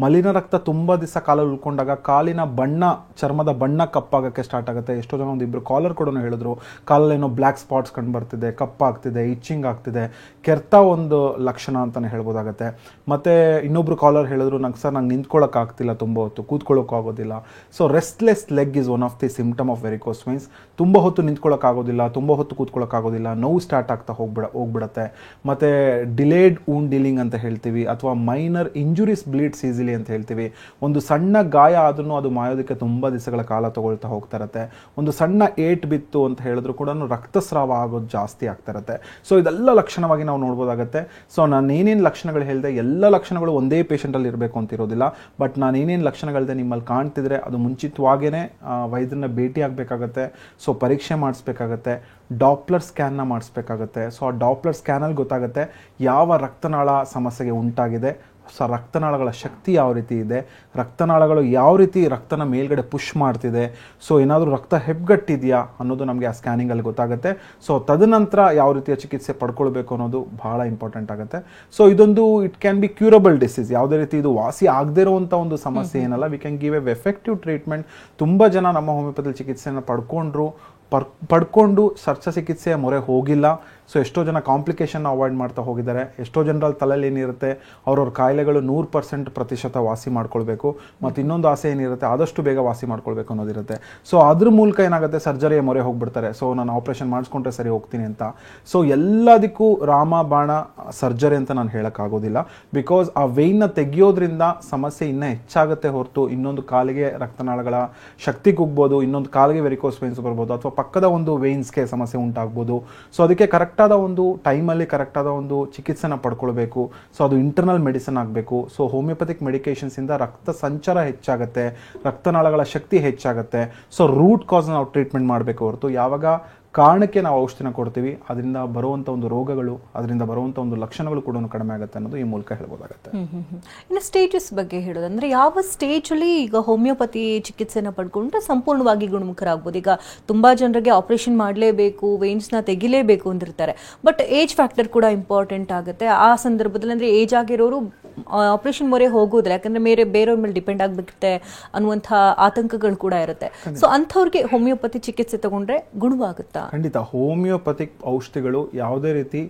ಮಲಿನ ರಕ್ತ ತುಂಬ ದಿವಸ ಕಾಲಲ್ಲಿ ಉಳ್ಕೊಂಡಾಗ ಕಾಲಿನ ಬಣ್ಣ, ಚರ್ಮದ ಬಣ್ಣ ಕಪ್ಪಾಗಕ್ಕೆ ಸ್ಟಾರ್ಟ್ ಆಗುತ್ತೆ. ಎಷ್ಟೋ ಜನ ಒಂದಿಬ್ಬರು ಕಾಲರ್ ಕೂಡ ಹೇಳಿದ್ರು ಕಾಲಲ್ಲೇನೋ ಬ್ಲ್ಯಾಕ್ ಸ್ಪಾಟ್ಸ್ ಕಂಡು ಬರ್ತಿದೆ, ಕಪ್ಪಾಗ್ತಿದೆ, ಇಚ್ಚಿಂಗ್ ಆಗ್ತಿದೆ, ಕೆರ್ತ ಒಂದು ಲಕ್ಷಣ ಅಂತಲೇ ಹೇಳ್ಬೋದಾಗತ್ತೆ. ಮತ್ತು ಇನ್ನೊಬ್ರು ಕಾಲರ್ ಹೇಳಿದ್ರು, ನಂಗೆ ನಿಂತ್ಕೊಳ್ಳೋಕೆ ಆಗ್ತಿಲ್ಲ, ತುಂಬ ಹೊತ್ತು ಕೂತ್ಕೊಳ್ಳೋಕೆ ಆಗೋದಿಲ್ಲ. So restless leg is one of the symptom of varicose wines. ತುಂಬ ಹೊತ್ತು ನಿಂತ್ಕೊಳ್ಳೋಕ್ಕಾಗೋದಿಲ್ಲ, ತುಂಬ ಹೊತ್ತು ಕೂತ್ಕೊಳ್ಳೋಕ್ಕಾಗೋದಿಲ್ಲ, ನೋವು ಸ್ಟಾರ್ಟ್ ಆಗ್ತಾ ಹೋಗ್ಬಿಡತ್ತೆ. ಮತ್ತು ಡಿಲೇಡ್ ವೂಂಡ್ ಡೀಲಿಂಗ್ ಅಂತ ಹೇಳ್ತೀವಿ, ಅಥವಾ ಮೈನರ್ ಇಂಜುರೀಸ್ ಬ್ಲೀಡ್ಸ್ ಈಸಿಲಿ ಅಂತ ಹೇಳ್ತೀವಿ. ಒಂದು ಸಣ್ಣ ಗಾಯ ಆದ್ರೂ ಅದು ಮಾಯೋದಕ್ಕೆ ತುಂಬ ದಿವಸಗಳ ಕಾಲ ತಗೊಳ್ತಾ ಹೋಗ್ತಾ ಇರುತ್ತೆ. ಒಂದು ಸಣ್ಣ ಏಟ್ ಬಿತ್ತು ಅಂತ ಹೇಳಿದ್ರು ಕೂಡ ರಕ್ತಸ್ರಾವ ಆಗೋದು ಜಾಸ್ತಿ ಆಗ್ತಾ ಇರುತ್ತೆ. ಸೊ ಇದೆಲ್ಲ ಲಕ್ಷಣವಾಗಿ ನಾವು ನೋಡ್ಬೋದಾಗತ್ತೆ. ಸೊ ನಾನು ಏನೇನು ಲಕ್ಷಣಗಳು ಹೇಳಿದೆ, ಎಲ್ಲ ಲಕ್ಷಣಗಳು ಒಂದೇ ಪೇಷಂಟಲ್ಲಿ ಇರಬೇಕು ಅಂತ ಇರೋದಿಲ್ಲ. ಬಟ್ ನಾನು ಏನೇನು ಲಕ್ಷಣಗಳಿದೆ ನಿಮ್ಮಲ್ಲಿ ಕಾಣ್ತಿದ್ರೆ ಅದು ಮುಂಚಿತವಾಗೇ ವೈದ್ಯರನ್ನ ಭೇಟಿ ಆಗಬೇಕಾಗತ್ತೆ. ಸೊ ಪರೀಕ್ಷೆ ಮಾಡಿಸ್ಬೇಕಾಗತ್ತೆ, ಡಾಪ್ಲರ್ ಸ್ಕ್ಯಾನ್ನ ಮಾಡಿಸ್ಬೇಕಾಗತ್ತೆ. ಸೊ ಆ ಡಾಪ್ಲರ್ ಸ್ಕ್ಯಾನಲ್ಲಿ ಗೊತ್ತಾಗುತ್ತೆ ಯಾವ ರಕ್ತನಾಳ ಸಮಸ್ಯೆಗೆ ಉಂಟಾಗಿದೆ, ಸೊ ರಕ್ತನಾಳಗಳ ಶಕ್ತಿ ಯಾವ ರೀತಿ ಇದೆ, ರಕ್ತನಾಳಗಳು ಯಾವ ರೀತಿ ರಕ್ತನ ಮೇಲ್ಗಡೆ ಪುಷ್ ಮಾಡ್ತಿದೆ, ಸೊ ಏನಾದರೂ ರಕ್ತ ಹೆಪ್ಪುಗಟ್ಟಿದೆಯಾ ಅನ್ನೋದು ನಮಗೆ ಆ ಸ್ಕ್ಯಾನಿಂಗಲ್ಲಿ ಗೊತ್ತಾಗುತ್ತೆ. ಸೊ ತದನಂತರ ಯಾವ ರೀತಿಯ ಚಿಕಿತ್ಸೆ ಪಡ್ಕೊಳ್ಬೇಕು ಅನ್ನೋದು ಬಹಳ ಇಂಪಾರ್ಟೆಂಟ್ ಆಗುತ್ತೆ. ಸೊ ಇದೊಂದು it can be curable disease. ಯಾವುದೇ ರೀತಿ ಇದು ವಾಸಿ ಆಗದೇ ಇರುವಂಥ ಒಂದು ಸಮಸ್ಯೆ ಏನಲ್ಲ. We can give A effective treatment. ತುಂಬ ಜನ ನಮ್ಮ ಹೋಮಿಯೋಪತಿ ಚಿಕಿತ್ಸೆಯನ್ನು ಪಡ್ಕೊಂಡು ಶಸ್ತ್ರಚಿಕಿತ್ಸೆಯ ಮೊರೆ ಹೋಗಿಲ್ಲ. ಸೊ ಎಷ್ಟೋ ಜನ ಕಾಂಪ್ಲಿಕೇಶನ್ ಅವಾಯ್ಡ್ ಮಾಡ್ತಾ ಹೋಗಿದ್ದಾರೆ. ಎಷ್ಟೋ ಜನರಲ್ಲಿ ತಲೆಯಲ್ಲಿ ಏನಿರುತ್ತೆ, ಅವ್ರವ್ರ ಕಾಯಿಲೆಗಳು 100% ವಾಸಿ ಮಾಡ್ಕೊಳ್ಬೇಕು. ಮತ್ತು ಇನ್ನೊಂದು ಆಸೆ ಏನಿರುತ್ತೆ, ಆದಷ್ಟು ಬೇಗ ವಾಸಿ ಮಾಡ್ಕೊಳ್ಬೇಕು ಅನ್ನೋದಿರುತ್ತೆ. ಸೊ ಅದ್ರ ಮೂಲಕ ಏನಾಗುತ್ತೆ, ಸರ್ಜರಿಯ ಮೊರೆ ಹೋಗ್ಬಿಡ್ತಾರೆ. ಸೊ ನಾನು ಆಪ್ರೇಷನ್ ಮಾಡಿಸ್ಕೊಂಡ್ರೆ ಸರಿ ಹೋಗ್ತೀನಿ ಅಂತ. ಸೊ ಎಲ್ಲದಕ್ಕೂ ರಾಮ ಬಾಣ ಸರ್ಜರಿ ಅಂತ ನಾನು ಹೇಳೋಕ್ಕಾಗೋದಿಲ್ಲ. ಬಿಕಾಸ್ ಆ ವೇಯ್ನ ತೆಗೆಯೋದ್ರಿಂದ ಸಮಸ್ಯೆ ಇನ್ನೂ ಹೆಚ್ಚಾಗುತ್ತೆ ಹೊರತು ಇನ್ನೊಂದು ಕಾಲಿಗೆ ರಕ್ತನಾಳಗಳ ಶಕ್ತಿ ಕುಗ್ಬೋದು, ಇನ್ನೊಂದು ಕಾಲಿಗೆ ವೆರಿಕೋಸ್ ವೇನ್ಸ್ ಬರ್ಬೋದು, ಅಥವಾ ಪಕ್ಕದ ಒಂದು ವೇನ್ಸ್ಗೆ ಸಮಸ್ಯೆ ಉಂಟಾಗ್ಬೋದು. ಸೊ ಅದಕ್ಕೆ ಕರೆಕ್ಟಾದ ಒಂದು ಟೈಮಲ್ಲಿ ಕರೆಕ್ಟಾದ ಒಂದು ಚಿಕಿತ್ಸೆನ ಪಡ್ಕೊಳ್ಬೇಕು. ಸೊ ಅದು ಇಂಟರ್ನಲ್ ಮೆಡಿಸಿನ್ ಆಗಬೇಕು. ಸೊ ಹೋಮಿಯೋಪತಿಕ್ ಮೆಡಿಕೇಶನ್ಸಿಂದ ರಕ್ತ ಸಂಚಾರ ಹೆಚ್ಚಾಗುತ್ತೆ, ರಕ್ತನಾಳಗಳ ಶಕ್ತಿ ಹೆಚ್ಚಾಗುತ್ತೆ. ಸೊ ರೂಟ್ ಕಾಸ್ ನಾವು ಟ್ರೀಟ್ಮೆಂಟ್ ಮಾಡಬೇಕು ಹೊರತು ಯಾವಾಗ ಕಾರಣಕ್ಕೆ ನಾವು ಔಷಧಿನ ಕೊಡ್ತೀವಿ ಅದರಿಂದ ಬರುವಂಥ ಒಂದು ರೋಗಗಳು, ಅದರಿಂದ ಬರುವಂಥ ಒಂದು ಲಕ್ಷಣಗಳು ಕೂಡ ಕಡಿಮೆ ಆಗುತ್ತೆ ಅನ್ನೋದು ಈ ಮೂಲಕ ಹೇಳ್ಬೋದಾಗುತ್ತೆ. ಇನ್ನು ಸ್ಟೇಜಸ್ ಬಗ್ಗೆ ಹೇಳೋದಂದ್ರೆ ಯಾವ ಸ್ಟೇಜಲ್ಲಿ ಈಗ ಹೋಮಿಯೋಪತಿ ಚಿಕಿತ್ಸೆನ ಪಡ್ಕೊಂಡ್ರೆ ಸಂಪೂರ್ಣವಾಗಿ ಗುಣಮುಖರಾಗ್ಬೋದು? ಈಗ ತುಂಬಾ ಜನರಿಗೆ ಆಪರೇಷನ್ ಮಾಡಲೇಬೇಕು, ವೇನ್ಸ್ನ ತೆಗಿಲೇಬೇಕು ಅಂದಿರ್ತಾರೆ. ಬಟ್ ಏಜ್ ಫ್ಯಾಕ್ಟರ್ ಕೂಡ ಇಂಪಾರ್ಟೆಂಟ್ ಆಗುತ್ತೆ. ಆ ಸಂದರ್ಭದಲ್ಲಿ ಅಂದ್ರೆ ಏಜ್ ಆಗಿರೋರು ಆಪರೇಷನ್ ಮೊರೆ ಹೋಗೋದಿಲ್ಲ, ಯಾಕಂದ್ರೆ ಬೇರೆಯವ್ರ ಮೇಲೆ ಡಿಪೆಂಡ್ ಆಗ್ಬಿಡುತ್ತೆ ಅನ್ನುವಂಥ ಆತಂಕಗಳು ಕೂಡ ಇರುತ್ತೆ. ಸೊ ಅಂಥವ್ರಿಗೆ ಹೋಮಿಯೋಪತಿ ಚಿಕಿತ್ಸೆ ತಗೊಂಡ್ರೆ ಗುಣವಾಗುತ್ತಾ? ಖಂಡಿತ. ಹೋಮಿಯೋಪತಿಕ್ ಔಷಧಿಗಳು ಯಾವುದೇ ರೀತಿ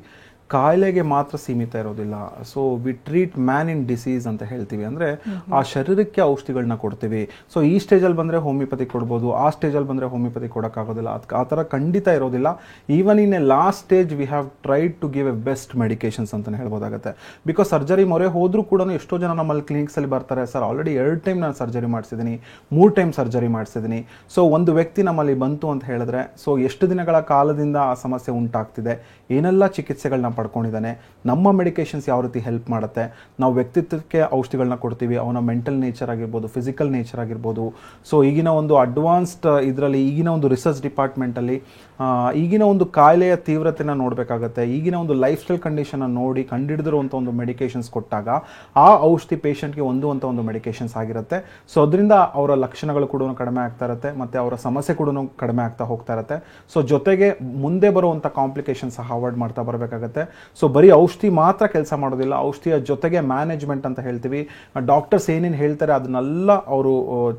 ಕಾಯಿಲೆಗೆ ಮಾತ್ರ ಸೀಮಿತ ಇರೋದಿಲ್ಲ. So we treat man in disease ಅಂತ ಹೇಳ್ತೀವಿ. ಅಂದರೆ ಆ ಶರೀರಕ್ಕೆ ಔಷಧಿಗಳನ್ನ ಕೊಡ್ತೀವಿ. ಸೊ ಈ ಸ್ಟೇಜಲ್ಲಿ ಬಂದರೆ ಹೋಮಿಯೋಪತಿ ಕೊಡ್ಬೋದು, ಆ ಸ್ಟೇಜಲ್ಲಿ ಬಂದರೆ ಹೋಮಿಯೋಪತಿ ಕೊಡೋಕ್ಕಾಗೋದಿಲ್ಲ. ಆ ಥರ ಖಂಡಿತ ಇರೋದಿಲ್ಲ. Even in a last stage we have tried to give a best medications ಅಂತಲೇ ಹೇಳ್ಬೋದಾಗುತ್ತೆ. ಬಿಕಾಸ್ ಸರ್ಜರಿ ಮೊರೆ ಹೋದರೂ ಕೂಡ ಎಷ್ಟೋ ಜನ ನಮ್ಮಲ್ಲಿ ಕ್ಲಿನಿಕ್ಸಲ್ಲಿ ಬರ್ತಾರೆ, ಸರ್ ಆಲ್ರೆಡಿ 2 ಟೈಮ್ ನಾನು ಸರ್ಜರಿ ಮಾಡಿಸಿದ್ದೀನಿ, 3 ಟೈಮ್ ಸರ್ಜರಿ ಮಾಡಿಸಿದ್ದೀನಿ. ಸೊ ಒಂದು ವ್ಯಕ್ತಿ ನಮ್ಮಲ್ಲಿ ಬಂತು ಅಂತ ಹೇಳಿದ್ರೆ, ಸೊ ಎಷ್ಟು ದಿನಗಳ ಕಾಲದಿಂದ ಆ ಸಮಸ್ಯೆ ಉಂಟಾಗ್ತಿದೆ, ಏನೆಲ್ಲ ಚಿಕಿತ್ಸೆಗಳನ್ನ ಪಡ್ಕೊಂಡಿದ್ದಾನೆ, ನಮ್ಮ ಮೆಡಿಕೇಶನ್ಸ್ ಯಾವ ರೀತಿ ಹೆಲ್ಪ್ ಮಾಡುತ್ತೆ, ನಾವು ವ್ಯಕ್ತಿತ್ವಕ್ಕೆ ಔಷಧಿಗಳನ್ನ ಕೊಡ್ತೀವಿ, ಅವನ ಮೆಂಟಲ್ ನೇಚರ್ ಆಗಿರ್ಬೋದು, ಫಿಸಿಕಲ್ ನೇಚರ್ ಆಗಿರ್ಬೋದು. ಸೊ ಈಗಿನ ಒಂದು ಅಡ್ವಾನ್ಸ್ಡ್ ಇದರಲ್ಲಿ, ಈಗಿನ ಒಂದು ರಿಸರ್ಚ್ ಡಿಪಾರ್ಟ್ಮೆಂಟಲ್ಲಿ ಈಗಿನ ಒಂದು ಕಾಯಿಲೆಯ ತೀವ್ರತೆನ ನೋಡಬೇಕಾಗತ್ತೆ. ಈಗಿನ ಒಂದು ಲೈಫ್ ಸ್ಟೈಲ್ ಕಂಡೀಷನ್ನ ನೋಡಿ ಕಂಡುಹಿಡಿದಿರುವಂಥ ಒಂದು ಮೆಡಿಕೇಶನ್ಸ್ ಕೊಟ್ಟಾಗ ಆ ಔಷಧಿ ಪೇಷಂಟ್ಗೆ ಹೊಂದುವಂಥ ಒಂದು ಮೆಡಿಕೇಶನ್ಸ್ ಆಗಿರುತ್ತೆ. ಸೊ ಅದರಿಂದ ಅವರ ಲಕ್ಷಣಗಳು ಕೂಡ ಕಡಿಮೆ ಆಗ್ತಾ ಇರುತ್ತೆ, ಮತ್ತು ಅವರ ಸಮಸ್ಯೆ ಕೂಡ ಕಡಿಮೆ ಆಗ್ತಾ ಹೋಗ್ತಾ ಇರುತ್ತೆ. ಸೊ ಜೊತೆಗೆ ಮುಂದೆ ಬರುವಂಥ ಕಾಂಪ್ಲಿಕೇಶನ್ ಸಹ ಅವಾಯ್ಡ್ ಮಾಡ್ತಾ ಬರಬೇಕಾಗತ್ತೆ. ಸೊ ಬರೀ ಔಷಧಿ ಮಾತ್ರ ಕೆಲಸ ಮಾಡೋದಿಲ್ಲ, ಔಷಧಿಯ ಜೊತೆಗೆ ಮ್ಯಾನೇಜ್ಮೆಂಟ್ ಅಂತ ಹೇಳ್ತೀವಿ. ಡಾಕ್ಟರ್ಸ್ ಏನೇನು ಹೇಳ್ತಾರೆ ಅದನ್ನೆಲ್ಲ ಅವರು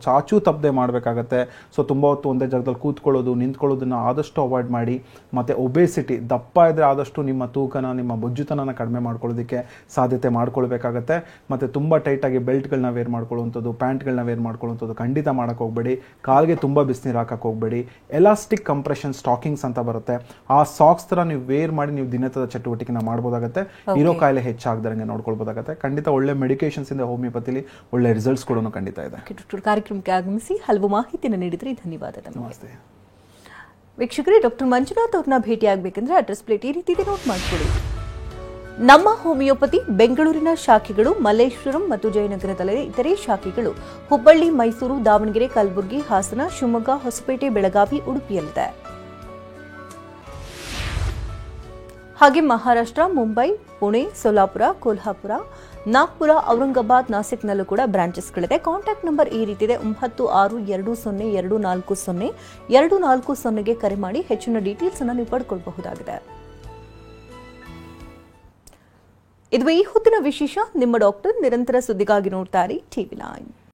ಚಾಚೂ ತಪ್ಪದೆ ಮಾಡಬೇಕಾಗತ್ತೆ. ಸೊ ತುಂಬ ಹೊತ್ತು ಒಂದೇ ಜಾಗದಲ್ಲಿ ಕೂತ್ಕೊಳ್ಳೋದು, ನಿಂತ್ಕೊಳ್ಳೋದನ್ನ ಆದಷ್ಟು ಅವಾಯ್ಡ್ ಮಾಡಿ. ಮತ್ತು ಒಬೇಸಿಟಿ, ದಪ್ಪ ಇದ್ದರೆ ಆದಷ್ಟು ನಿಮ್ಮ ತೂಕನ, ನಿಮ್ಮ ಬೊಜ್ಜುತನನ ಕಡಿಮೆ ಮಾಡ್ಕೊಳ್ಳೋದಕ್ಕೆ ಸಾಧ್ಯತೆ ಮಾಡ್ಕೊಳ್ಬೇಕಾಗತ್ತೆ. ಮತ್ತು ತುಂಬ ಟೈಟಾಗಿ ಬೆಲ್ಟ್ಗಳನ್ನ ವೇರ್ ಮಾಡ್ಕೊಳ್ಳುವಂಥದ್ದು, ಪ್ಯಾಂಟ್ಗಳನ್ನ ವೇರ್ ಮಾಡ್ಕೊಳ್ಳುವಂಥದ್ದು ಖಂಡಿತ ಮಾಡೋಕ್ಕೆ ಹೋಗಬೇಡಿ. ಕಾಲ್ಗೆ ತುಂಬ ಬಿಸಿನೀರು ಹಾಕಕ್ಕೆ ಹೋಗಬೇಡಿ. ಎಲಾಸ್ಟಿಕ್ ಕಂಪ್ರೆಷನ್ ಸ್ಟಾಕಿಂಗ್ಸ್ ಅಂತ ಬರುತ್ತೆ, ಆ ಸಾಕ್ಸ್ ಥರ ನೀವು ವೇರ್ ಮಾಡಿ ನೀವು ದಿನದ ಚಟುವಟಿಕೆನ ಮಾಡ್ಬೋದಾಗತ್ತೆ. ಇರೋ ಕಾಯಿಲೆ ಹೆಚ್ಚಾಗದಂಗೆ ನೋಡ್ಕೊಳ್ಬೋದಾಗತ್ತೆ. ಖಂಡಿತ ಒಳ್ಳೆ ಮೆಡಿಕೇಶನ್ಸ್ ಇಂದ ಹೋಮಿಯೋಪತಿಲಿ ಒಳ್ಳೆ ರಿಸಲ್ಟ್ಸ್ ಕೂಡ ಖಂಡಿತ ಇದೆ. ಕಾರ್ಯಕ್ರಮಕ್ಕೆ ಆಗಮಿಸಿ ಹಲವು ಮಾಹಿತಿಯನ್ನು ನೀಡಿದ್ರಿ, ಧನ್ಯವಾದ. ನಮಸ್ತೆ ವೀಕ್ಷಕರೇ, ಡಾಕ್ಟರ್ ಮಂಜುನಾಥ್ ಅವ್ರನ್ನ ಭೇಟಿ ಆಗಬೇಕಂದ್ರೆ ಅಡ್ರೆಸ್ ಪ್ಲೇಟ್ ಈ ರೀತಿ ಇದೆ, ನೋಟ್ ಮಾಡ್ಕೊಳ್ಳಿ. ನಮ್ಮ ಹೋಮಿಯೋಪತಿ ಬೆಂಗಳೂರಿನ ಶಾಖೆಗಳು ಮಲ್ಲೇಶ್ವರಂ ಮತ್ತು ಜಯನಗರದಲ್ಲಿ, ಇತರೆ ಶಾಖೆಗಳು ಹುಬ್ಬಳ್ಳಿ, ಮೈಸೂರು, ದಾವಣಗೆರೆ, ಕಲಬುರಗಿ, ಹಾಸನ, ಶಿವಮೊಗ್ಗ, ಹೊಸಪೇಟೆ, ಬೆಳಗಾವಿ, ಉಡುಪಿಯಲ್ಲಿದೆ. ಹಾಗೆ ಮಹಾರಾಷ್ಟ್ರ, ಮುಂಬೈ, ಪುಣೆ, ಸೋಲಾಪುರ, ಕೊಲ್ಹಾಪುರ, ನಾಗ್ಪುರ, ಔರಂಗಾಬಾದ್, ನಾಸಿಕ್ನಲ್ಲೂ ಕೂಡ ಬ್ರಾಂಚಸ್ಗಳಿದೆ. ಕಾಂಟ್ಯಾಕ್ಟ್ ನಂಬರ್ ಈ ರೀತಿದೆ: 9620240240ಗೆ ಕರೆ ಮಾಡಿ ಹೆಚ್ಚಿನ ಡೀಟೇಲ್ಸ್ ಅನ್ನು ನೀವು ಪಡ್ಕೊಳ್ಬಹುದಾಗಿದೆ. ಇದು ಈ ಹೊತ್ತಿನ ವಿಶೇಷ. ನಿಮ್ಮ ಡಾಕ್ಟರ್ ನಿರಂತರ ಸುದ್ದಿಗಾಗಿ ನೋಡ್ತಾ ಇರಿ TV9.